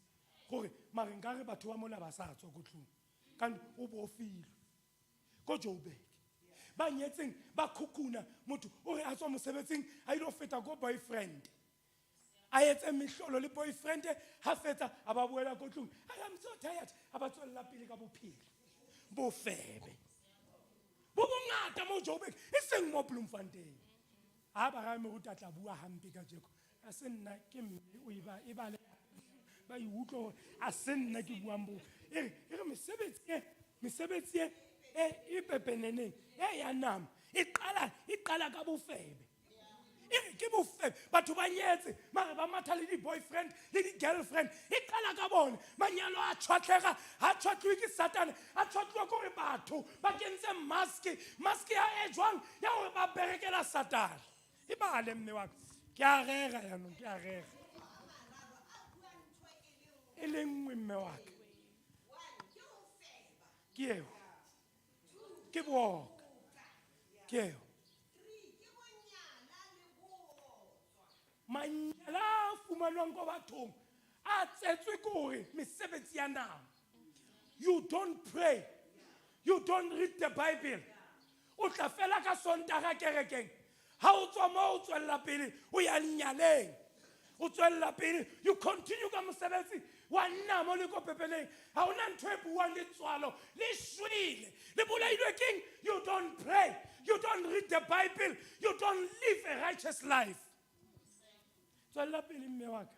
gore mare nka re batho ba mola ba sa tswa go tluma kan o bofile go Joburg ba nyetseng ba khukuna motho o re a tswa mosebetsing a ile feta go boyfriend a etse mehlolo le boyfriend ha fetsa a ba boela go tlung. I'm so tired a ba tswella pele ka bophelo bofebe bo bongata mo Joburg e seng mo Bloemfontein. Ha ba ga me go tla bua hampe ka jeko a se nna ke mme o iba e ba le ba I utlwa a se nna ke buang bo e re mesebetsi e pepeneneng e ya nama e qala ka bofebe. Ke bofebe batho ba nyetse mare ba matha le di boyfriend le di girlfriend e qala ka bona manyalo a tshwatlega ha tshwatlwe ke Satana a tshwatlwa gore batho ba kentse mask ya e jwang ya gore ba berekela Satana. E ba le mme wa ke a rega ya no ke a rega e le nngwe mme wa ka ke eo ke boka ke eo manyala fumanwang ko bathong a tsetswe gore mesebetsi ya nama. You don't pray, you don't read the Bible, o tla fela ka Sontaga kerekeng ha o tswa mo o tswella pele o ya nyaleng o tswella pele you continue ka mosebetsi wa nna mo le ko pepeneng ha ona ntwe buang le tswalo le shwile le bolailwe keng. You don't pray, you don't read the Bible, you don't live a righteous life. Tswella pele mme wa ka.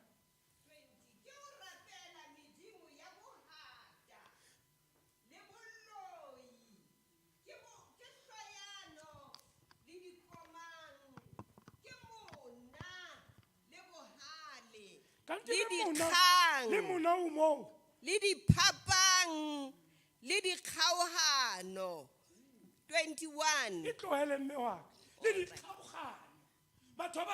Le mona o mo le diphapang le dikgaogano 21. e tlohele mme wa ka le di kgaogano batho ha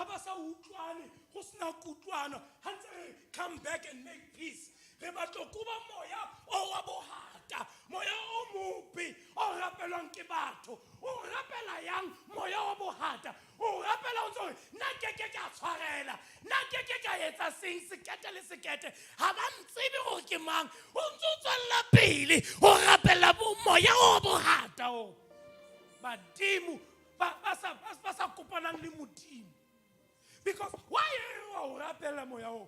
ba sa utlwane go sena kutlwano ha ntse re come back and make peace re batlo kuba moya o wa bohata moya o mope o rapelwang ke batho o rapela yang moya wa bohata o rapela o ntse nna ke ka tshwarela nna ke ka etsa seng sekete le sekete ha ba ntsebe gore ke mang o ntse o tswella pele o rapela moya wa bohata o badimo ba sa kopanang le modimo because why o rapela moya o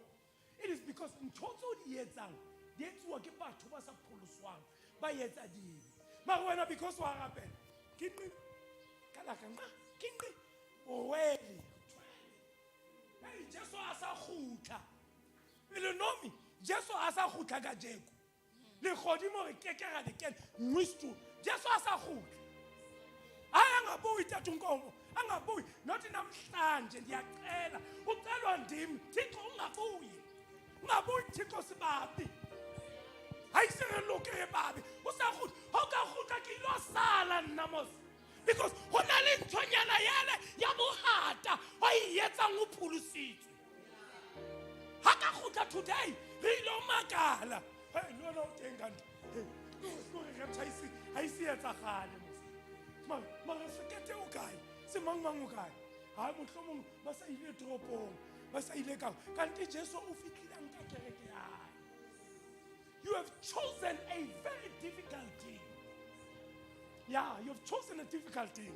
it is because ntho tse di etsang di etsuwa ke batho ba sa pholoswang ba etsa dilo mara wena because wa rapela ke nqi kalaka nqa ke nqi o wele hey Jesu a sa khutla le nomi Jesu a sa khutla ka jeko le godimo re ke ra de ken nwistu Jesu a sa khutla angabuyi tatunkomo angabuyi not namhlanje ndiyacela ucelwa ndim Thixo ungabuyi Thixo sibabi ayisirelokere babi usakhutla awukakhutla ke lo sala namos because hona le ntshonyana yale ya bohata wa iyetsang o phulusitswe ha ka khutla today re lo makala hey no teng kanti go re tsaisi ayisi etsa gale mara sekete o kae se mang o kae ha mohlomong ba sa ile toropong ba sa ile ka kanti Jesu o fitlilang ka kereke ya you have chosen a very difficult thing. Yeah, you've chosen a difficult thing.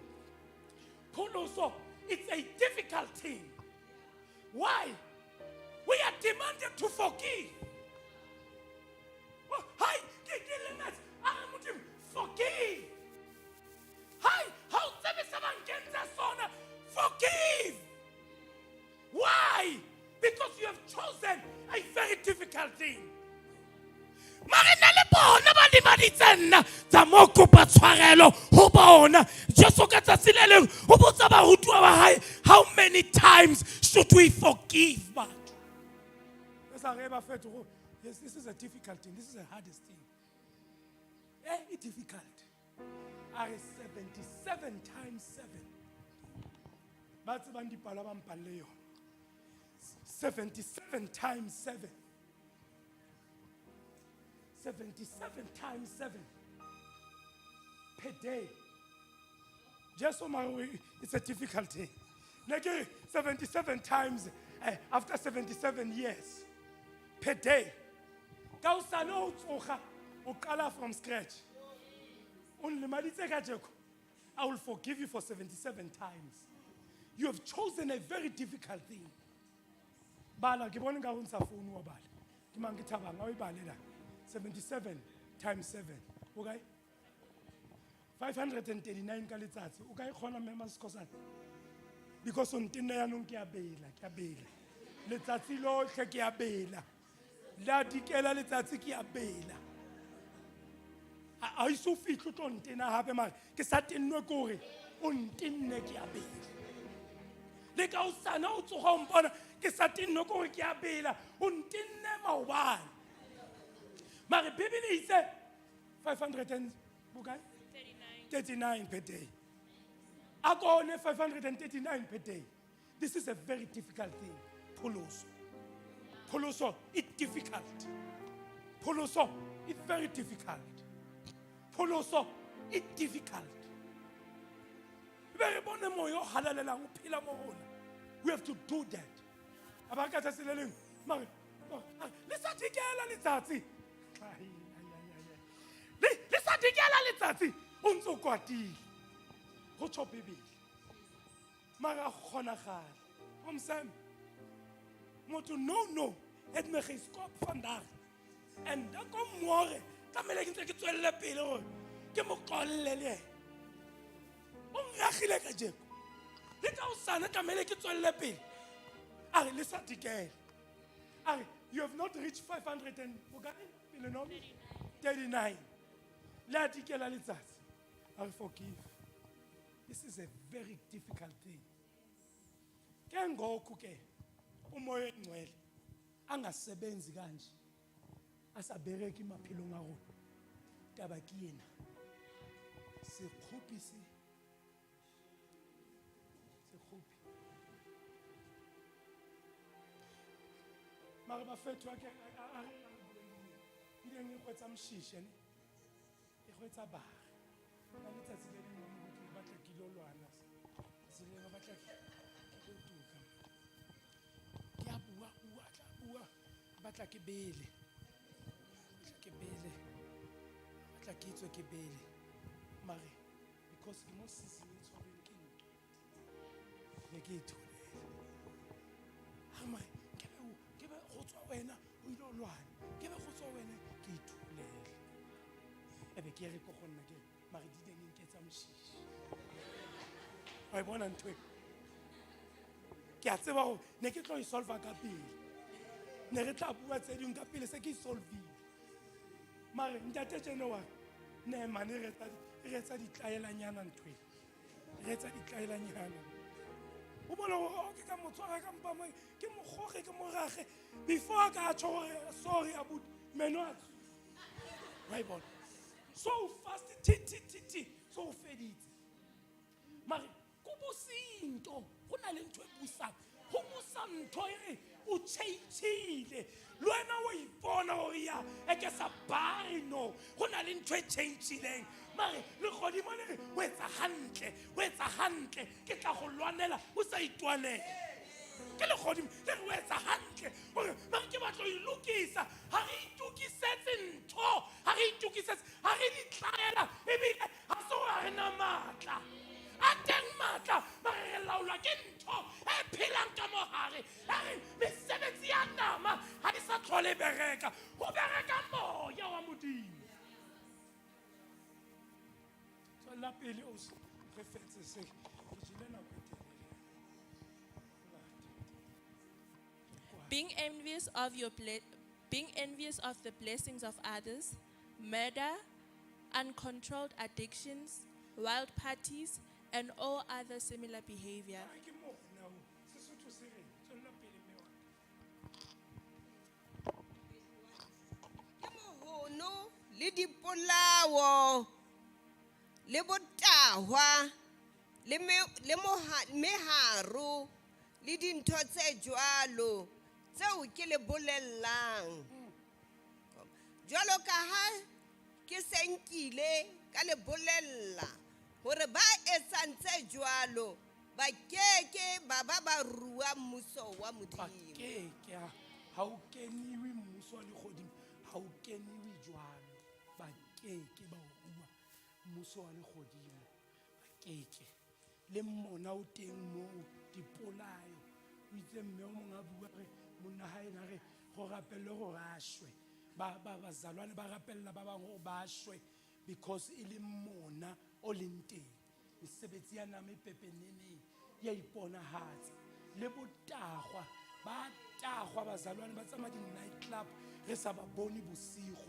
Poloso, it's a difficult thing. Why? We are demanded to forgive. Oh, hi, forgive. Hi, how forgive. Why? Because you have chosen a very difficult thing. Marina le bona ba di maditsena tsa mo kopa tshwarelo ho bona Jesu ka tsatsi le leng o botsa barutwa ba hae how many times should we forgive but yes this is a difficult thing this is the hardest thing it's difficult are 77 times 7 ba tsebang dipalo ba mpalle yona 77 times 7 77 times 7 per day. Just so it's a difficult thing. 77 times after 77 years per day. Kausano tsoga o kala from scratch. I will forgive you for 77 times. You have chosen a very difficult thing. Bala ke bona ka ho ntsha phone wa bala. Ke mang ke thabang a o ibalela. 77 times 7. Okay? 539 ka letsatsi. O ka ikgona mema sekosana. Because on tinna ya nong ke a bela. Letsatsi lohle ke a bela. La dikela letsatsi ke a bela. A iso fitlo tlo ntena hape mara ke sa tennwe ke hore o ntinne ke a bela. Le ka o sana o tsoga o mpona ke sa tennwe ke hore ke a bela o ntinne maobane. Mare Bibele ise 539 per day. Akone 539 per day. This is a very difficult thing. Poloso, it's difficult. Poloso, it's very difficult. Poloso, it's difficult. We have to do that. Abakata seleleng. Mare, lesatikela letsatsi. Lesatikela letsatsi. O ntse o kwatile. Go tsho Bibele. Mara kgonagala. Omsem. Motho no. Et me geskop vandag. En dan kom môre. Tlamele ke ntse ke tswelle pele gore ke mo qollele. O ngagile ka jeko. Le ka o sana tlamele ke tswelle pele. Are lesatikela. Are you have not reached 500 and 39. La tikela letsatsi. I'll forgive. This is a very difficult thing. Ke ngoku ke umoya engcwele angasebenzi kanje. Asabereki maphilong a rona. Taba ke yena. Se khopisi. mare bafetho ake ileng e kgwetsa moshishe e kgwetsa bare ka letsatsi le lengwe mo go batla ke lo lwana tseleng ba batla ke lo tuka ke a bua tla bua batla ke bele batla ke itswe ke bele mare because ke mo sising e tshwareng ke ntho ne ke ithulele mare ke be go tswa wena o ile o lwana ke be go tswa wena ke ithulele e be ke re ko go nna ke mare di deng ke tsa moshishi wa e bona ntho e ke a tseba go ne ke tlo e solva ka pele ne re tla bua tse dingwe ka pele se ke e solvile mare ntate jene wa ne mane re etsa ditlaelanyana ntho e re etsa ditlaelanyana o bona gore ke ka motswara ka mpa moe ke mogoge ke morage before a ka tšho gore sorry abut meno a wa e bona so fast ti so o feditse mare ko bosinto go na le ntho e busang go busa ntho e re o changeile le wena o ipona gore ya e ke sa baino go na le ntho e changeileng mare le godimo le re o etsa hantle ke tla go lwanela o sa itwanela ke le godimo le re o etsa hantle gore mare ke batlo ilokisa ga re itukisetse ntho ga re itukisetse ga re ditlaela ebile ga se gore ga re na maatla a teng maatla mare re laolwa ke ntho e phelang ka mogare a re mesebetsi ya nama ga di sa tlhole bereka go bereka moya wa modimo tswela pele o re fetse se ke jile nako e telele. Being envious of the blessings of others, murder, uncontrolled addictions, wild parties, and all other similar behavior. Ai ke mo nao Sesotho se reng tswela pele mme wa ke mohono le dipolao le botahwa le meharo le dintho tse jwalo tseo ke le bolellang jwalo ka ha ke senkile ka le bolella gore ba etsang tse jwalo ba keke ba rua mmuso wa modimo ke ga o keniwe mmuso wa legodimo ga o keniwe jwalo ba keke ba o rua mmuso wa legodimo ba keke le mmona o teng moo dipolayo o itse mme o mongwe a bua re monna ga ena re go rapelele gore a šwe bazalwane ba rapelela ba bangwe go ba šwe because e le mmona o leng teng mesebetsi ya nama e pepeneneng ya iponagatsa le botagwa ba tagwa bazalwane ba tsamaya di-night club re sa ba bone bosigo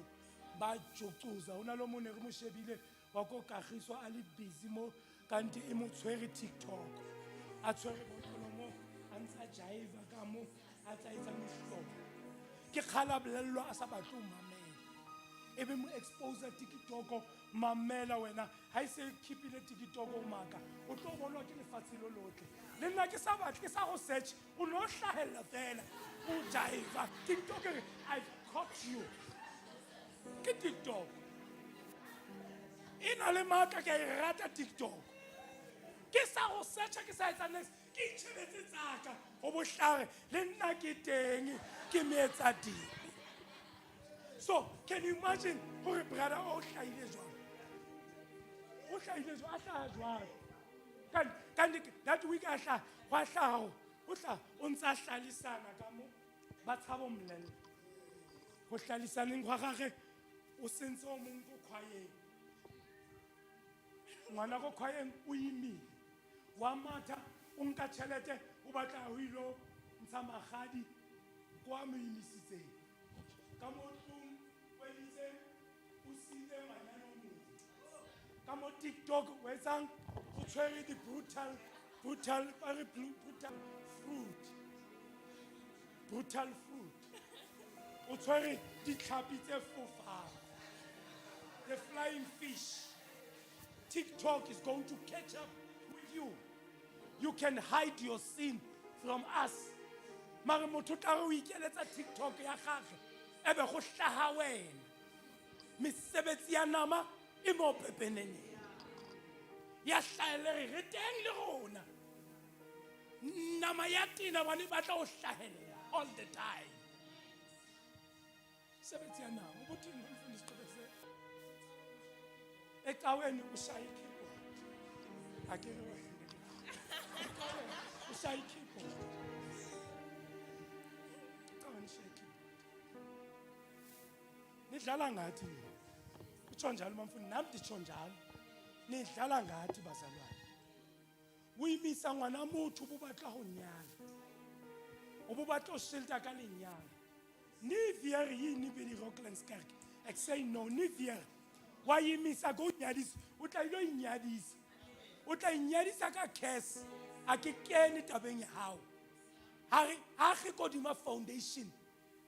ba jocoza go na le mo ne re mo shebile wa ko kagiso a le busy mo kanti e mo tshwere tiktok a tshwere botlolo mo a ntse a jaiva ka mo a tsaetsa mehlopo ke kgala bolelelwa a sa batle o mamela e be mo exposa tiktok mamela wena ga e se keepile tiktok o maaka o tlo bonwa ke lefatshe lo lotlhe le nna ke sa batle ke sa go search o no hlagelela fela o jaiva tiktok re I've caught you ke tiktok e na le maatla ke a e rata tiktok ke sa go searcha ke sa etsa next ke itšhebetse tsaka go botlhage le nna ke teng ke meetsa dipe so can you imagine gore brother o hlaile jwang a hlaga jwang kanti that week a hlaga go a tlhago o tla o ntse a hlalisana ka mo ba tshabo mmolelela go hlalisaneng gwa gage o sentse o mongwe ko kgwayeng ngwana ko kgwayeng o imile wa matha o nka tšhelete o batla go ilo ntsha magadi ko a mo imisitseng ka mo tlong o editse o siile ngwanyana o mongwe ka mo tiktok o etsang go tshwere di-brutal fruit o tshwere ditlhapi tse fofang the flying fish. TikTok is going to catch up with you. You can hide your sin from us. mare motho tla re o ikeletsa TikTok ya gagwe e be go hlaha wena mesebetsi ya nama e mo pepeneneng ya hlahele re teng le rona nama ya tena ba le batla o hlahella all the time sebetsi ya nama bothini ba mfundisi qobese ecaweni ushaya ikeyboard akere wena ecaweni ushaya ikeyboard ecaweni ushaya ikeyboard nidlala ngathi nina utsho njalo bamfundi nami nditsho njalo nidlala ngathi bazalwane o imisa ngwana motho bo batla go nyala o bo batla o shelter ka lenyalo ni viere yini be di Rocklands kerk ek say no ni viere wa imisa go nyadisa o tla ilo inyadisa o tla inyadisa ka curse a ke kene tabeng ya hao ha ge kodima foundation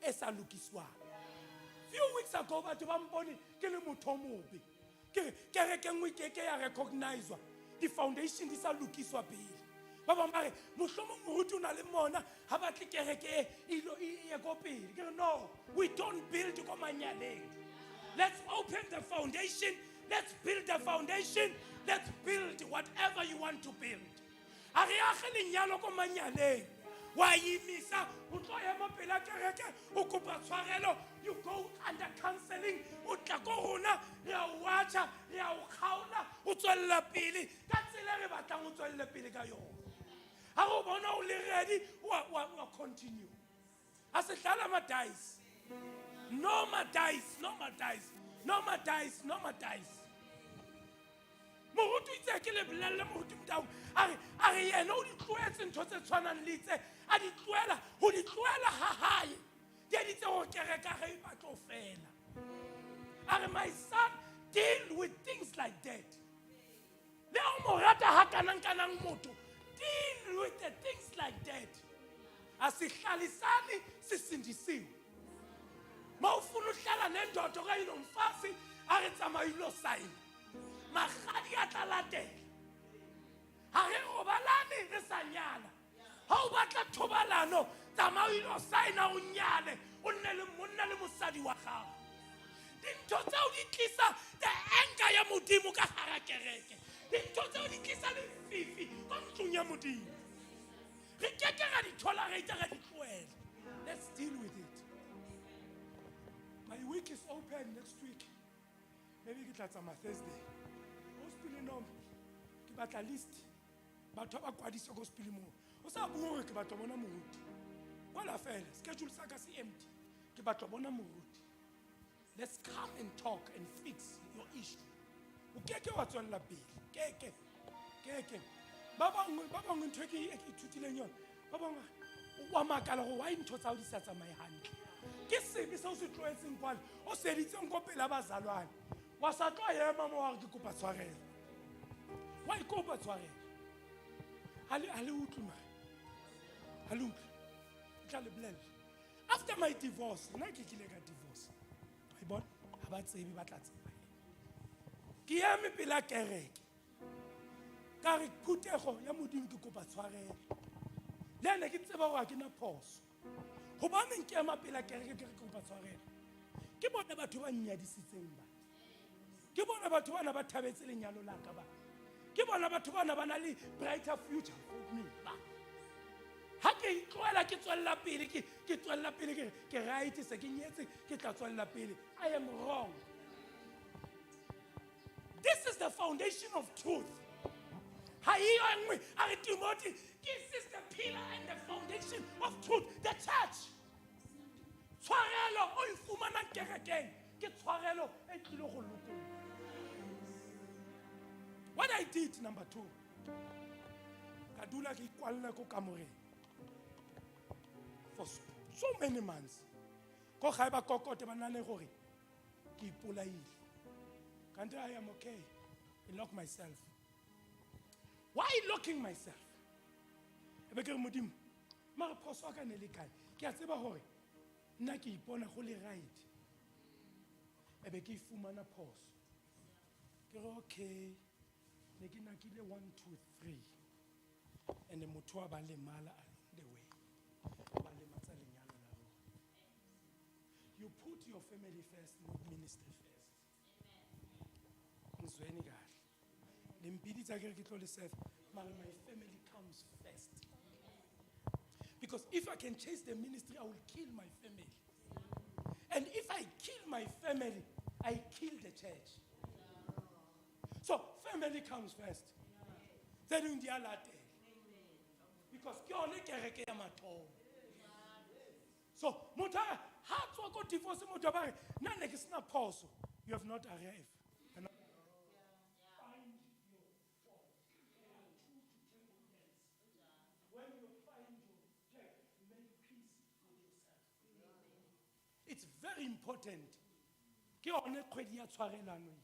e sa lokiswang few weeks ago batho ba mpone ke le motho mobe kereke nngwe keke ya recognizewa di-foundation di sa lokiswa pele ba bangwe ba re mohlomong moruti o na le mona ga batle kereke e ye ko pele ke re no we don't build ko manyaleng let's open the foundation let's build the foundation let's build whatever you want to build a re age lenyalo ko manyaleng wa imisa o tlo ema pela kereke o kopa tshwarelo you go under counseling o tla ko rona re a watcha re a o kgaola o tswella pele ka tsela re batlang o tswelle pele ka yona ha go bona o le ready wa continue a se hlala ma dice no ma dice moruti itse ke le bolelle moruti motao a re yena o di tloetse ntho tse tshwanang le itse a di tloela go di tloela ha hae di a ditse go kereka ge e batlo fela a re my son deal with things like that le o mo rata ha kanang motho deal with the things like that a se hlalisane se sindisiwe ma o funa uhlala nendoda okanye nomfazi a re tsamayilo sign magadi a tla latela ha re robalane re sa nyala ha o batla thobalano tsamayilo signa o nyale o nne le monna le mosadi wa gago dintho tseo di tlisa the anger ya modimo ka hara kereke dintho tseo di tlisa le fifi ko ntlong ya modimo re keke ra di tolerate ra di tloela let's deal with it my week is open next week maybe ke tla tsama Thursday gospel no ke batla list batho ba kwadisa gospel mo o sa bua gore ke batla bona moruti kwala fela schedule sa ka se empty ke batla bona moruti let's come and talk and fix your issue o keke wa tswella pele keke ba bangwe ntho ke ithutile yona ba bangwe wa makala go wa intho tsa o di sa tsamaye hantle ke sebe se o se tloetseng kwala o seditseng ko pela bazalwane wa sa tlo ema mo wa ke kopa tshwarelo wa ikopa tshwarelo ale utluma ale utluma tla le bolelle after my divorce nna ke kile ka divorce I bona ha ba tsebi ba tla tseba ke eme pela kereke ka re phutego ya modimo ke kopa tshwarelo le ene ke tseba gore ke na phoso go ba neng ke ema pela kereke ke re kopa tshwarelo ke bona batho ba nnyadisitseng ba ke bona batho bana ba thabetse lenyalo la ka ba ke bona batho bana ba na le brighter future for me ba ha ke tloela ke tswella pele ke tswella pele ke right se ke nyetse ke tla tswella pele I am wrong this is the foundation of truth ha iyo engwe a re Timothy this is the pillar and the foundation of truth the church tshwarelo o ifumana kerekeng ke tshwarelo e tlile go lokolla what I did number 2 ka dula ke ikwalla ko kamoreng for so many months ko ga ba kokote ba nane gore ke ipolaile kanti I am okay I lock myself why locking myself ebe ke re modimo mara phoso ka ne le kae ke a tseba gore nna ke ipona go le right ebe ke ifumana phoso ke re okay ne ke nakile 1 2 3 and motho wa ba le mala along the way ba le you put your family first, not ministry first. Ngizweni kahle. Le mpidi tsa ke tlo le serve, mara my family comes first. Because if I can chase the ministry, I will kill my family. And if I kill my family, I kill the church. So family comes first. Then in the latte. Because ke yone kereke ya mathomo. So motho ha tswa ko divorce motho ba re nna ne ke sena phoso. You have not arrived. And find your fault. There are 2 to 10 years. When you find your check, make peace with yourself. It's very important. Ke yone kgwedi ya tshwarelano.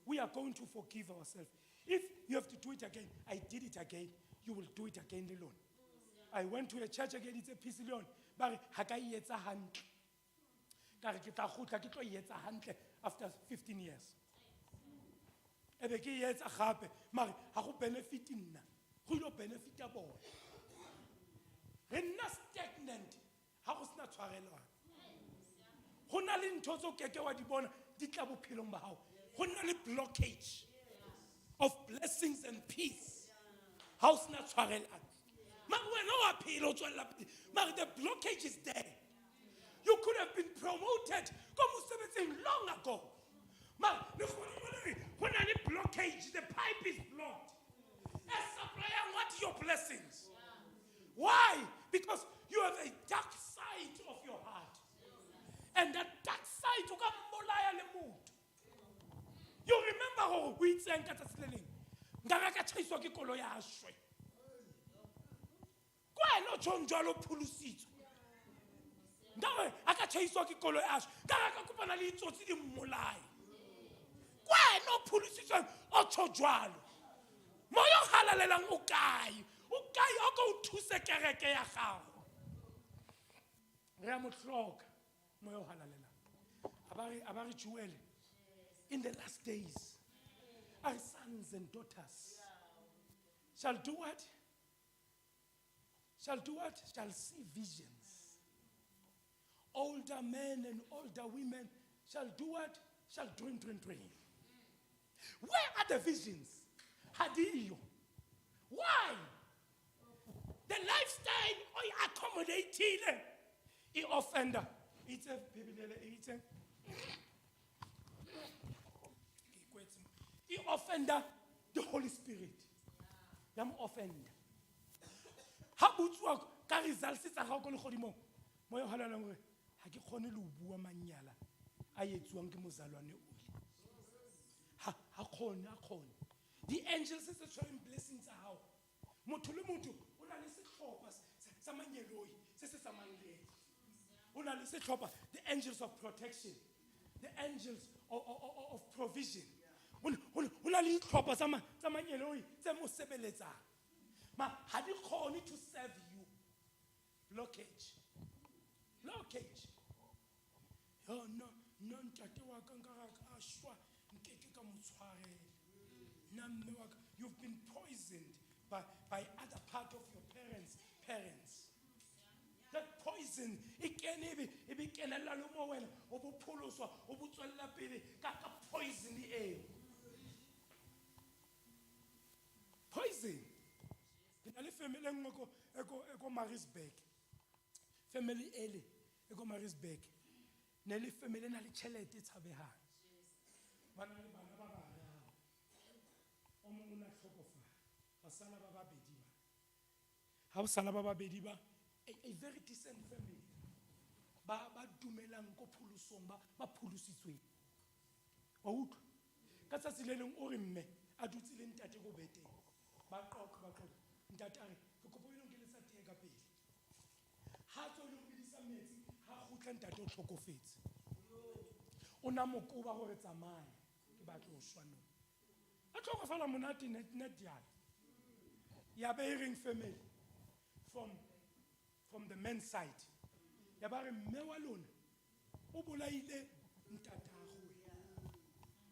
We are going to forgive ourselves. If you have to do it again, I did it again, you will do it again alone. I went to a church again, it's a peace alone. But haka yetsa hantle. Ka re ke tla khutla ke tlo yetsa hantle after 15 years. Ebe ke yetsa gape, mara ha go benefit nna. Go ilo benefit ya bona. Re nna stagnant ha go sena tshwarelwana. Go na le ntho tso keke wa di bona di tla bophelong ba hao. Go na le blockage of blessings and peace. Ha o sena tshwarelwana. But the blockage is there. You could have been promoted long ago. When any blockage, the pipe is blocked. As supplier, what your blessings? Why? Because you have a dark side of your heart. And that dark side, you can molaya le mood. You remember we sang at a sling. Ngaka chaiswa ke kolo ya ashwe. No chonjalo pulusito. Ndawe aka chaiswa ke kolo ya ashwe. Ngaka kupana li tsotsi di molai. Kwa no pulusito o chojwalo. Moyo halalelang ukai. Ukai oko uthuse kereke ya gago. Re a motlhoka moyo halalela. Abari Joel. In the last days, our sons and daughters shall do what? Shall do what? Shall see visions. Older men and older women shall do what? Shall dream. Where are the visions? Hadiyo. Why? The lifestyle accommodating the offender. It's a he offender the Holy Spirit. Yam offender. Ha butswa ka results tsa ga go le godimo. Mo yo halala ngwe ha ke khone le bua manyala a yetsuang ke mozalwane o. Ha khone. The angels is showing blessings how. Motho le motho o na le setlhopha sa manyeloi se se sa mangele. O na le setlhopha the angels of protection. The angels of provision. Una li tlhopha tsa manyeloi tse mo sebeletsang. Ma ha di khone to serve you. Blockage. Oh no ntate wa ka nka a shwa nkeke ka motshwarela. Na mme wa ka you've been poisoned by other part of your parents. That poison it can be kenela lo mo wena o bo pholoswa o bo tswella pele ka poison e. Poison. Ke le family ngoko eko Maritzburg. Family ele eko Maritzburg. Ne le family na le tšhelete e tshabehang. Bana le bana ba bararo. O mongwe na tlhokofala. Ba sala ba babedi ba. Ha o sala ba babedi ba a very decent family. Ba dumelang ko phulusong ba phulusitsweng. Wa utlwa? Ka tsatsi le leng o re mme a dutse le ntate go beteng. Ba qoqa ntate a re ke kopo ile ke le sa tee ka pele. Ha tso le bidisa metsi ha gutla ntate o tlhokofetse. O na mokoba gore tsamaya ke batlo o shwa no. A tlhokofala monate net dial. Ya bearing family from the men's side. Ya ba re mme wa lona o bolaile ntatagwe.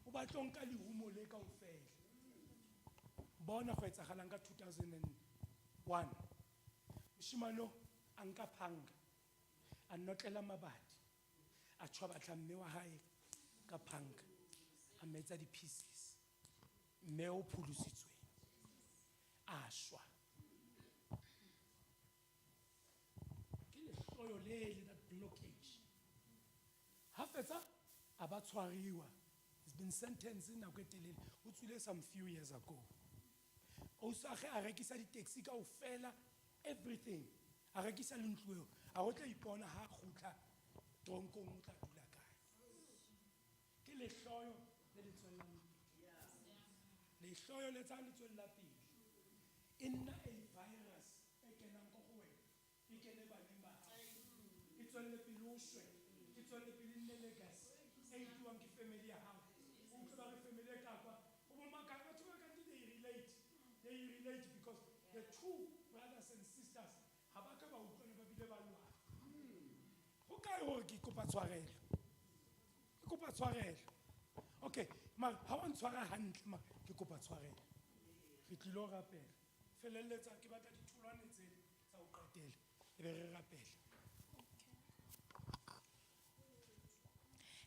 O ba tlonka lehumo le kaofela. Bona go etsagalang ka 2001. Moshimano a nka phanga a notlela mabadi a tshwabatla mme wa hae ka phanka a metsa di-pieces mme o pholositsweng a shwa ke lehloyo lele that blockage ha fetsa a ba tshwariwa. He's been sentenced nako e telele o tswile some few years ago. O sa ge a rekisa di-taxi kaofela everything a rekisa le ntlo eo a go tla ipona ha a kgutla tronkong o tla dula kae. Ke lehloyo le le tswellang pele. Lehloyo le tsa le tswella pele e nna a virus e kenang ko go wena e kene baneng ba hao e tswelle pele o shwe e tswelle pele e nne legacy e itiwang ke family ya hao. O utlwe ba re family e ka kwa o bo makala batho ba ka they relate because the two brothers and sisters ha ba ka ba utlwana ba bile ba lwana. Go kae gore ke kopa tshwarelo ke kopa tshwarelo okay ma ha wa ntshwara hantle ma ke kopa tshwarelo re tlile go rapela feleletsa ke batla ditholwane tse tsa o qetela e be re rapela.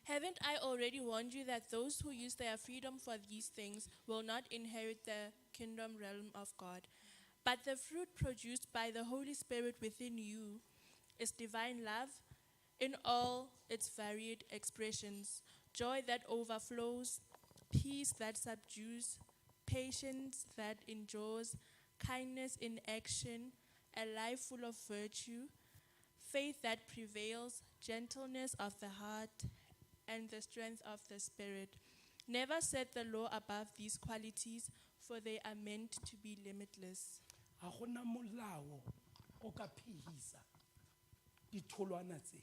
Haven't I already warned you that those who use their freedom for these things will not inherit the kingdom realm of God? But the fruit produced by the Holy Spirit within you is divine love in all its varied expressions, joy that overflows, peace that subdues, patience that endures, kindness in action, a life full of virtue, faith that prevails, gentleness of the heart, and the strength of the Spirit. Never set the law above these qualities, for they are meant to be limitless. Ha gona molao o ka phehisa ditholwana tse.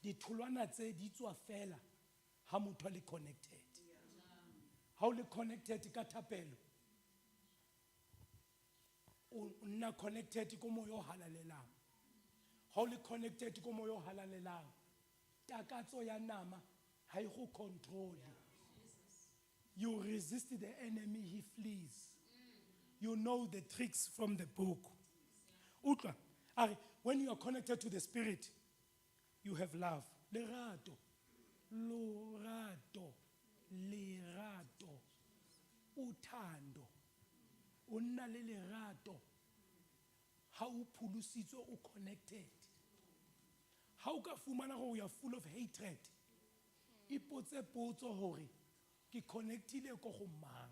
Ditholwana tse di tswa fela ha motho a le connected. Ha o le connected ka thapelo o nna connected ko moya o halalelang. Ha o le connected ko moya o halalelang takatso ya nama ha e go control. You resist the enemy, he flees. You know the tricks from the book. Utlwa, when you are connected to the Spirit, you have love. Lerato, lorato, lerato, uthando, o nna le lerato. Ha o pholositswe o connected. Ha o ka fumana gore you are full of hatred, ipotse potso gore ke connectile ko go mang.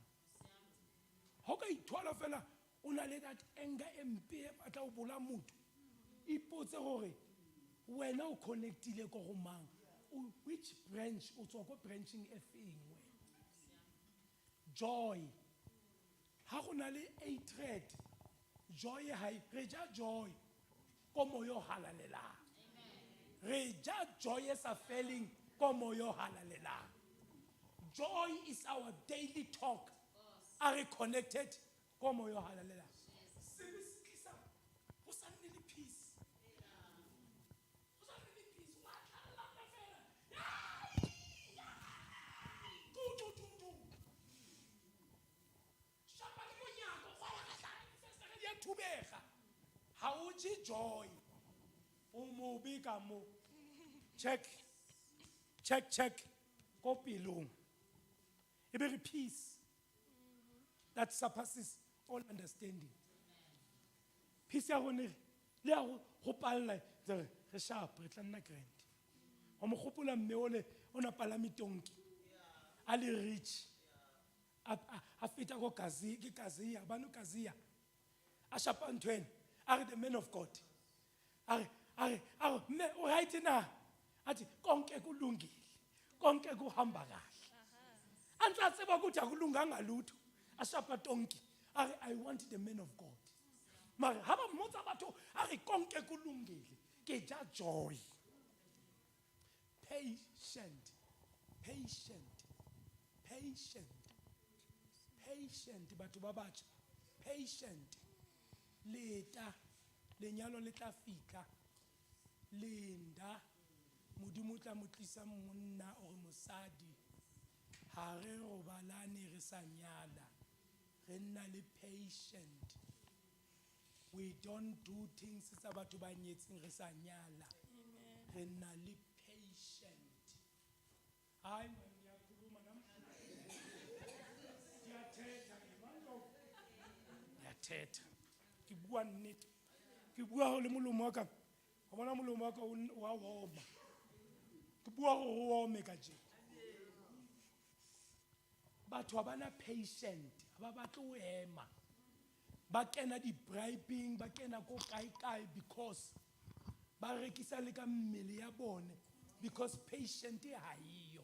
Ha o ka ithola fela o na le that anger empe e batla o bola motho, ipotse gore wena o connectile ko go mang. Which branch o tswa ko branching e feng wena. Joy ha go na le hatred, joy ha re ja joy ko moyo halalelang. Re ja joy e sa feleng ko moyo halalelang. Joy is our daily talk. Are we connected ko moyo halalelang? Sebisikisa go sa nne le peace. Go sa nne le peace wa tlala fela. Tu. Shapa le monyako go ya gatlana festa ya thubega. Ha o je joy. O mo be ka mo. Check. Go pelong. E be re peace that surpasses all understanding. Peace ya gone le ya go palla re sharp re tla nna grand. O mo gopola mme ole o na palami tonki. A le rich. A feta go kazi ke kazi ya bano kazi ya. A shapa ntwen. Are the men of God. Are me o right na. Athi konke kulungile. Konke kuhamba kahle. Antla tseba ukuthi akulunganga lutho. Ashapa tonki. I want the men of God. Mara haba mmotsa batho a re konke kulungile. Ke ja joy. Patient. Batho ba batho. Patient. Leta lenyalo le tla fika. Linda modimo tla motlisa monna o mosadi. Ha re robalane re sa nyala. Re nna le patient. We don't do things tsa batho ba nyetseng re sa nyala. Re nna le patient. Hayi man ngiyakhuluma nami. Ngiyathetha ke manje. Ngiyathetha. Ke bua nnete. Ke bua le molomo wa ka. Go bona molomo wa ka wa woma. Ke bua go wome ka je. Batho ba bana patient, ba batlo ho ema. Ba kena di bribing, ba kena ko kai because ba rekisa le ka mmele ya bone because patient ha iyo.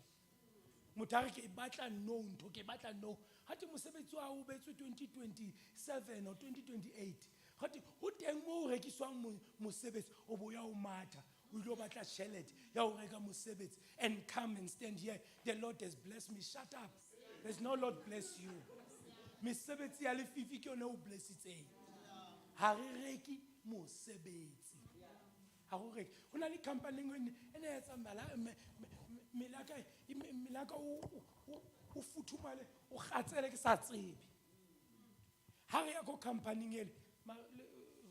Motho a re ke batla no ntho ke batla no. Ha te mosebetsi wa o betswe 2027 or 2028. Ha te ho teng mo o rekiswang mosebetsi o boya o matha. O ilo batla tšhelete ya o reka mosebetsi and come and stand here. The Lord has blessed me. Shut up. There's no Lord bless you. Mesebetsi ya lefifi ke yone o blessitseng. Ha re reki mosebetsi. Ha go reki. Ho na le company ene ya tsamaya melaka o futhumale o gatsele ke sa tsebe. Ha re ya go company ele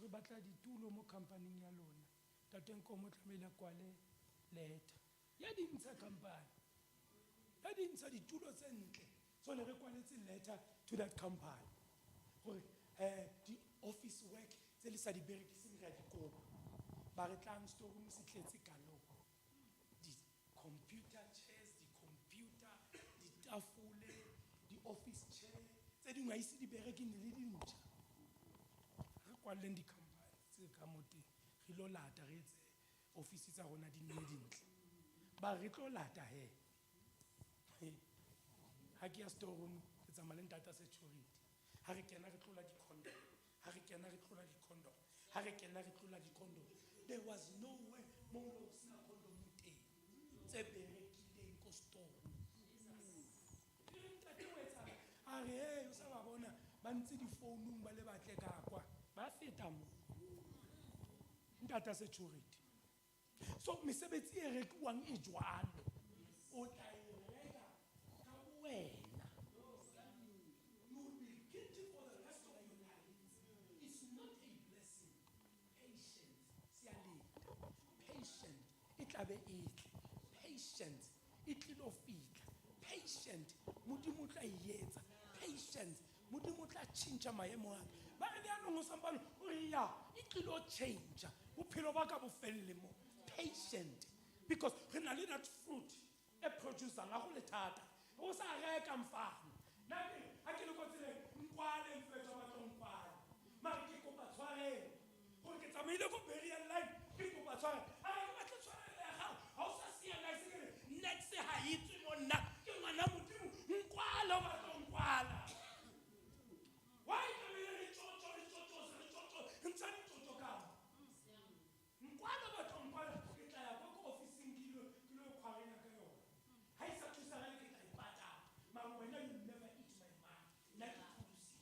re batla ditulo mo company ya lona. Tateng ko mo tlamela kwale letter. Ya dintsha company. Ya dintsha ditulo tse ntle. So le re kwaletse letter to that company. Gore the office work tse le sa di berekiseng ra di kopa. Ba re tlang storeroom se tletse kalo. Di computer chairs, di computer, di tafole, di office chair tse dingwe ise di bereke ne le dintšha. Re kwaleng di company tse ka moteng. Re lo lata re etse office tsa rona di nne dintle. Ba re tlo lata he. Ha ke ya storeroom ke tsamayang data security. Ha re kena re tlola di condom. Ha re kena re tlola di condom. Ha re kena re tlola di condom. There was no way mo o sna condom teng. Tse berekileng ko store. Ntate o etsa a re hey o sa ba bona ba ntse di founung ba le batle ka kwa. Ba feta mo. Data security. So mesebetsi e rekwang e jwalo. O tla e reka ka wena. You will be guilty for the rest of your life. It's not a blessing. Patience. Patient. It tlabe itle. Patient. It tlilo fika. Patient. Modimo tla yetsa. Patient. Modimo tla change maemo a. Ba re ya no sambalo o re ya it tlilo change. Bophelo ba ka bo felle mo. Patient. Because re na le that fruit e producer nga go le thata. O sa reka mfana. Nna ha ke le go tsele nkwale mfetwa ba tlo nkwala. Mara ke kopa tshwarelo. Go ke tsamaile go burial line ke kopa tshwarelo. A re ba tla tshwarelo ya gago. Ha o sa sia ga se next ha itse mo nna ke ngwana modimo nkwala ba tlo nkwala. Why can we re tshotso ntsa di tshotso ka. Nkwala ba tlo nkwala ke tla ya go officing kilo khwarela ka yona. Ha isa thusa ga ke tla ipata. Ma wena you never eat my money. Nna ke thusi.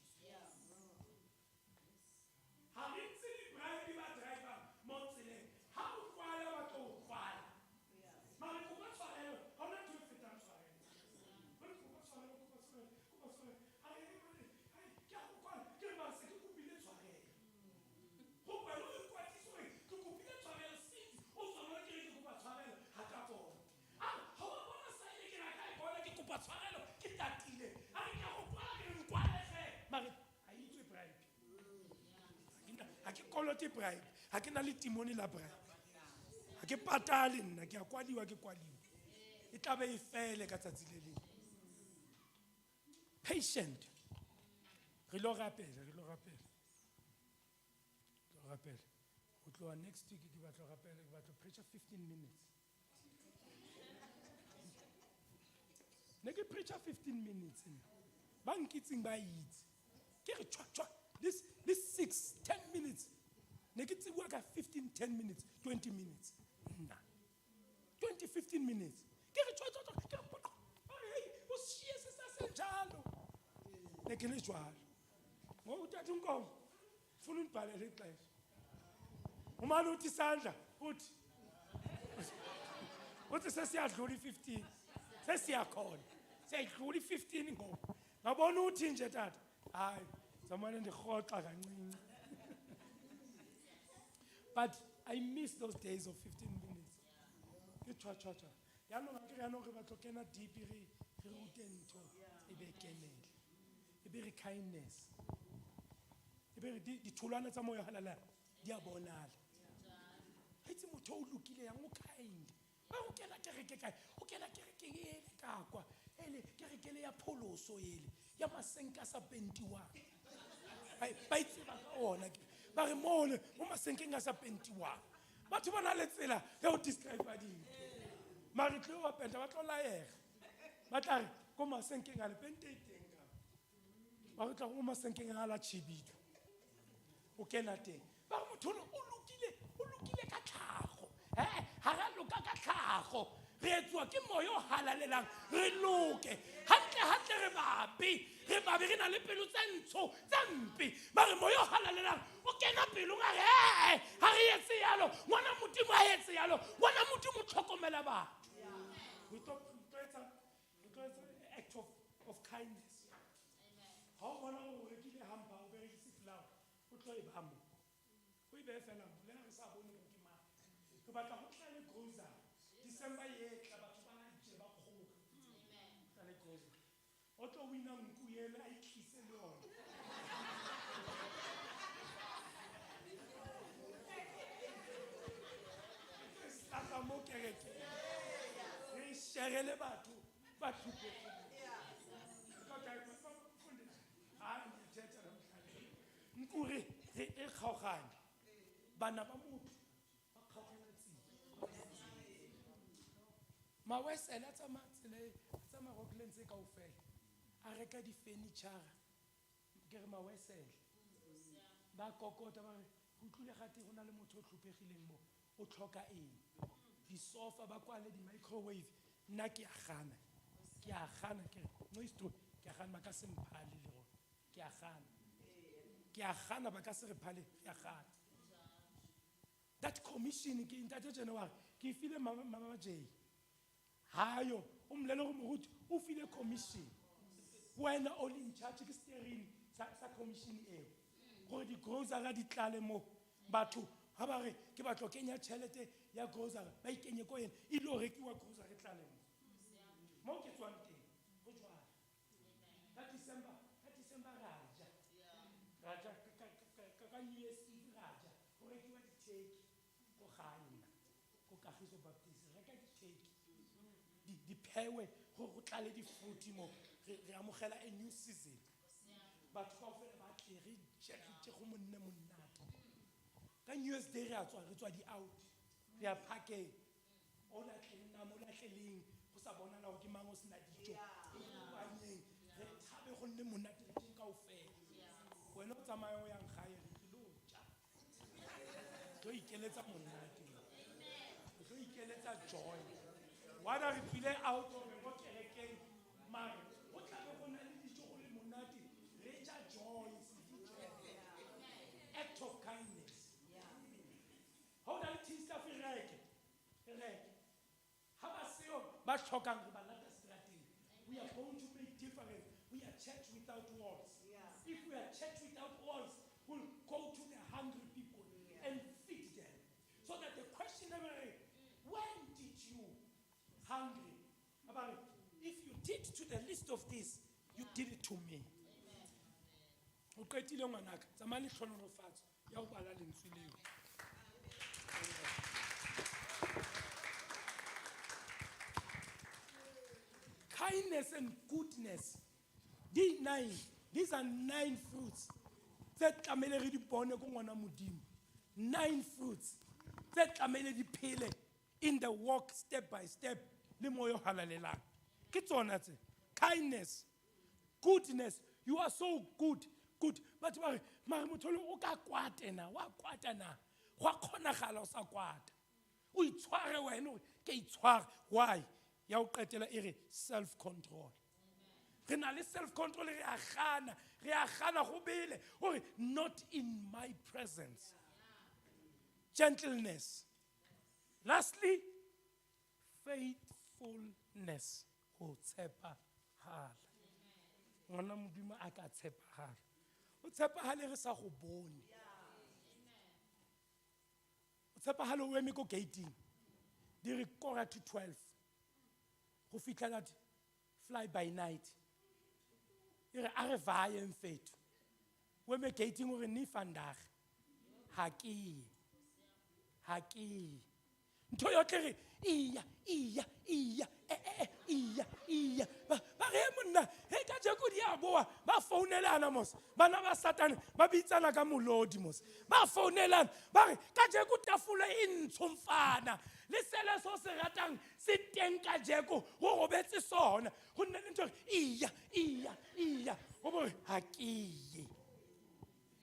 Ha re ntse di bribe ba driver mo tseleng. Ha o kwala ba tlo kwala. Ma re go ba tshwarelo. Ha ona tlo feta tshwarelo. Ba re go ba tshwarelo. Ha re ke a go kwala ke ba se ke kopile tshwarelo. Go ba lo kwa tsore ke kopile tshwarelo since o tsona ke re go ba tshwarelo ha ka bona. Ha o bona sa ile ke ra ka bona ke kopa tshwarelo ke tatile. Ha re ke go kwala ke re kwala ge. Mare ha itswe bribe. Ha ke kolote bribe. Ha ke na le timoni la bribe. Ha ke patale nna ke a kwadiwa ke kwadiwa. E tlabe e fele ka tsatsi le le. Patient. Re lo rapela. O tloa next week ke batla rapela ke batla preacher 15 minutes. Ne ke preacher 15 minutes. Ba nkitsing ba itse. Ke re tshwa. This 6-10 minutes. Ne ke tsiwa ka 15-10 minutes, 20 minutes. Nna. 20-15 minutes. Ke re tshwa. Ke re potlo. Hey, o siye se sa se jalo. Ne ke le jwalo. Ngo uthatha unkomo. Funa unibhalele ixesha. Uma uthi sandla uthi sesiyadlula i15 sesiyakhona siyadlula i15 ngoba ngabona uthi nje tata hayi zamane ndirhoxa kancinci. But I miss those days of 15 minutes. ke tshwa yaanong a kere yaanong re batlo kena deep re rute ntho e be kenele e be re kindness e be re ditholwana tsa moya halala di a bonala ha itse motho o lokile yang o kind ba go kena kereke kae o kena kereke ele ka kwa ele kereke le ya pholoso ele ya masenka sa 21 ba itse ba ka ona ba re mole mo masenkeng a sa 21 batho ba na le tsela ya go describe dintho mare tlo wa penta ba tlo laega ba tla re ko masenkeng a le pente teng ka ba go tla go masenkeng a la chibito o kena teng ba go motho o lokile ka tlhago ha ga loka ka tlhago re etswa ke moyo o halalelang re loke hantle re babe re na le pelo tse ntsho tse mpe ba re moyo o halalelang o kena pelong a re ha re etse yalo ngwana modimo a etse yalo ngwana modimo tlhokomela batho we talk act of kindness ha o bona o rekile hampa o berekise flower o tlo e ba mo o e be fela le re sa bone go ke mang ke batla go tla le grocery December ye tla batho ba je ba kgoga tla le grocery o tlo wina nku yele a itlise le yona saka mo kereke re sherele batho ba thupetse nkure re kgaogane bana ba motho ba kgaogela tsela mawesela tsa matsele tsa marokileng tse kaofela a reka di-furniture ke re mawesele ba kokota ba re go tlile gate go na le motho o tlhophegileng mo o tlhoka eng disofa ba kwale di-microwave nna ke a gana ke no history ke a gana ba ka se mphale le gona ke a gana ba ka se re phale ke a gana that commission ke intate January ke file mama J hayo umlelo go moruti o file commission wena all in charge ke steering sa commission eo gore di grocery di tlale mo batho ha ba re ke batlo kenya tšhelete ya grocery ba ikenye ko ene e lo rekiwa grocery tlale mo ke tswang teng go jwala ka December raja ka New Year's Eve raja go rekiwa diteki go gaena go Kagiso Baptist reka diteki di phewe go tlale di fruit mo re amogela a new season batho ka ofela ba tle re je go monne monnate ka New Year's Day re tswa di out re a phakeng o la tlena mo la tleleng go sa bona la go ke mango sena dijo ba neng re thabe go nne monate re ka ofela wena o tsamaya o yang gae re tlo tja tlo ikeletsa monate tlo ikeletsa joy wana re tswile out of go kerekeng mare go tlabe go na le dijo go le monate re ja joy act of kindness how na le tista fereke ha ba seo ba tlhokang re ba lata strateng we are going to make difference we are church without walls if we are church without walls we'll go to the hungry people and feed them so that the question never is when did you hungry about it? If you did to the list of this you did it to me o qetile ngwanaka tsamaya le tlhonolofatso ya go bala lentswe leo kindness and goodness these are 9 fruits tse tlamele re di bone go ngwana modimo 9 fruits tse tlamele di phele in the walk step by step le moyo halalelang ke tsona tse kindness goodness you are so good but mare motho le o ka kwate na wa kwata na go kgonagala o sa kwata o itshware wena ke itshware why ya o qetela ere self control re na le self control re a gana go bele gore not in my presence gentleness lastly faithfulness go tshepagala ngwana modimo a ka tshepagala o tshepagale re sa go bone o tshepagale o eme ko gating di re kora to 12 go fitlha that fly by night e re a re vayeng fethu weme gating gore ni vandag ha ke ye ntho yotlhe re iya ba re monna he ka jeko di a boa ba founelana mos bana ba satane ba bitsana ka molodi mos ba founelana ba re ka jeko tafole e ntshomfana le sele so se ratang se teng ka jeko go robetse sona go nne le ntho iya go bo ha ke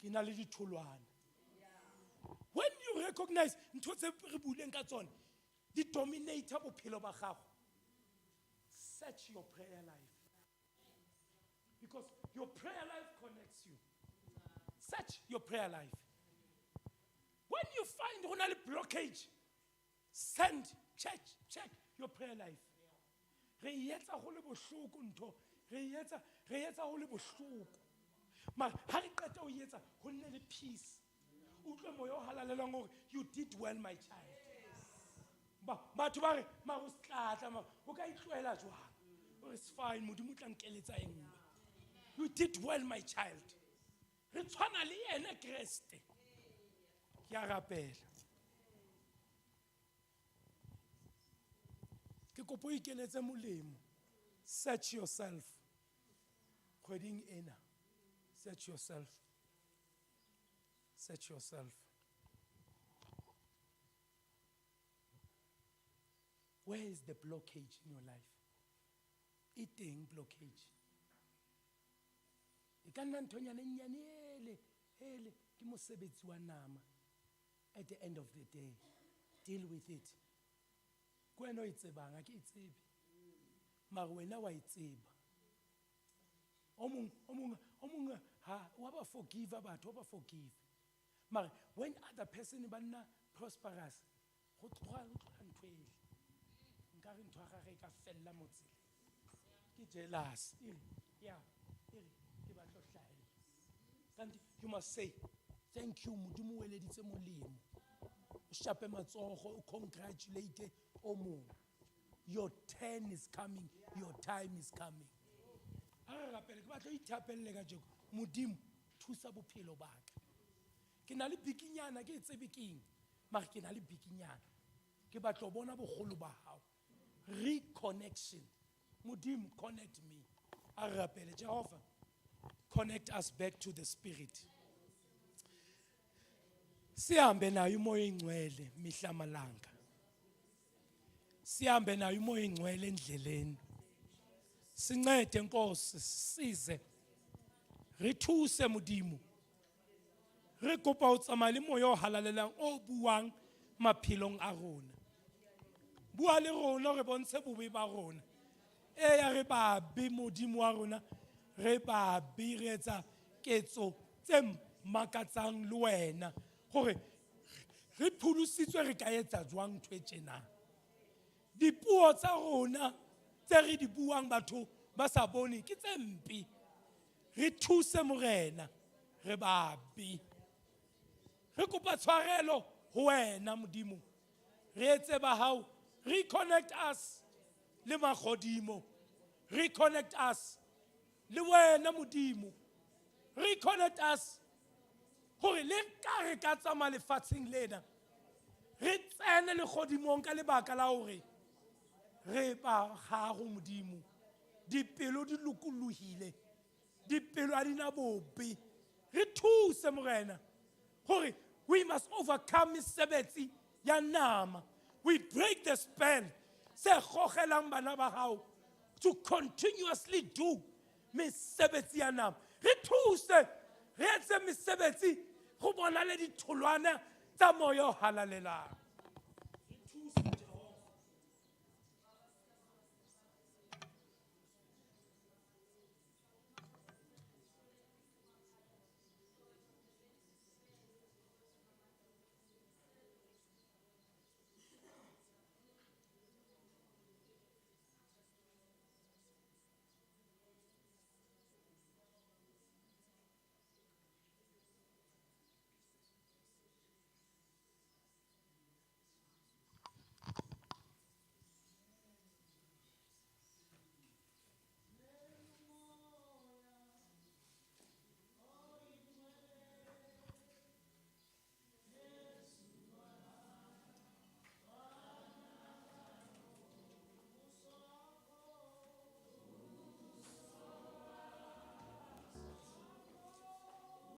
na le ditholwana. When you recognize ntho tse re buleng ka tsone di dominator bophelo ba gago, search your prayer life, because your prayer life connects you. Search your prayer life. When you find go na le blockage, check your prayer life. Re etsa go le bohloko ntho, re etsa go le bohloko. Ma ha re qeta o etsa go nne le peace. Utlwe moya o halalelang gore you did well my child. Batho ba re ma go tlatla ma o ka itloela jwang. It's fine modimo tla nkeletsa engwe. You did well my child. Re tshwana le ene Kriste. Ke a rapela. Ke kopo ikeletse molemo. Search yourself. Kgweding ena. Search yourself. Search yourself. Where is the blockage in your life? Eating blockage. E ka nna nthonyane nyane hele ke mosebetsi wa nama. At the end of the day, deal with it. Kwena o itsebang a ke itsebe. Mara wena wa itseba. O mong ha wa ba forgive batho, wa ba forgive. Mara when other person ba nna prosperous, go tloga ntwele. Nka re ntwa ga ka fella motse. Ke jealous. Yeah. Ke ba tlo hlahela. Kanti you must say thank you modimo o eleditse molemo. O shape matsogo, o congratulate o mong. Your turn is coming, your time is coming. Ara rapele ke batlo ithapelle ka jeko modimo thusa bophelo ba ka. Ke na le bikinyana ke tsebe keng mara ke na le bikinyana ke batlo bona bogolo ba hao. Reconnection. Modimo connect me. Ara rapele Jehovah connect us back to the spirit. Sihambe nayo umoya ingcwele mihla malanga. Sihambe nayo umoya ingcwele endleleni. Sincede Nkosi size. Re thuse modimo. Re kopa o tsamaya le moya o halalelang o buang maphelong a rona. Bua le rona re bontshe bobe ba rona. Ya re ba be modimo wa rona re ba be re etsa ketso tse makatsang le wena gore re phulusitswe re ka etsa jwang ntwe tjena. Dipuo tsa rona tse re di buang batho ba sa bone ke tse mpi. Re thuse morena re ba be. Re kopa tshwarelo ho wena modimo. Re etse ba hao. Reconnect us le magodimo. Reconnect us le wena modimo. Reconnect us gore le ka re ka tsama lefatsheng lena re tsene le godimong ka lebaka la hore re ba gago modimo. Dipelo di lokolohile, dipelo a dina bobe. Re thuse morena gore we must overcome mesebetsi ya nama. We break the spell se gogelang bana ba gago to continuously do mesebetsi ya nama. Re thuse re etse mesebetsi go bona le ditholwana tsa moya o halalelang.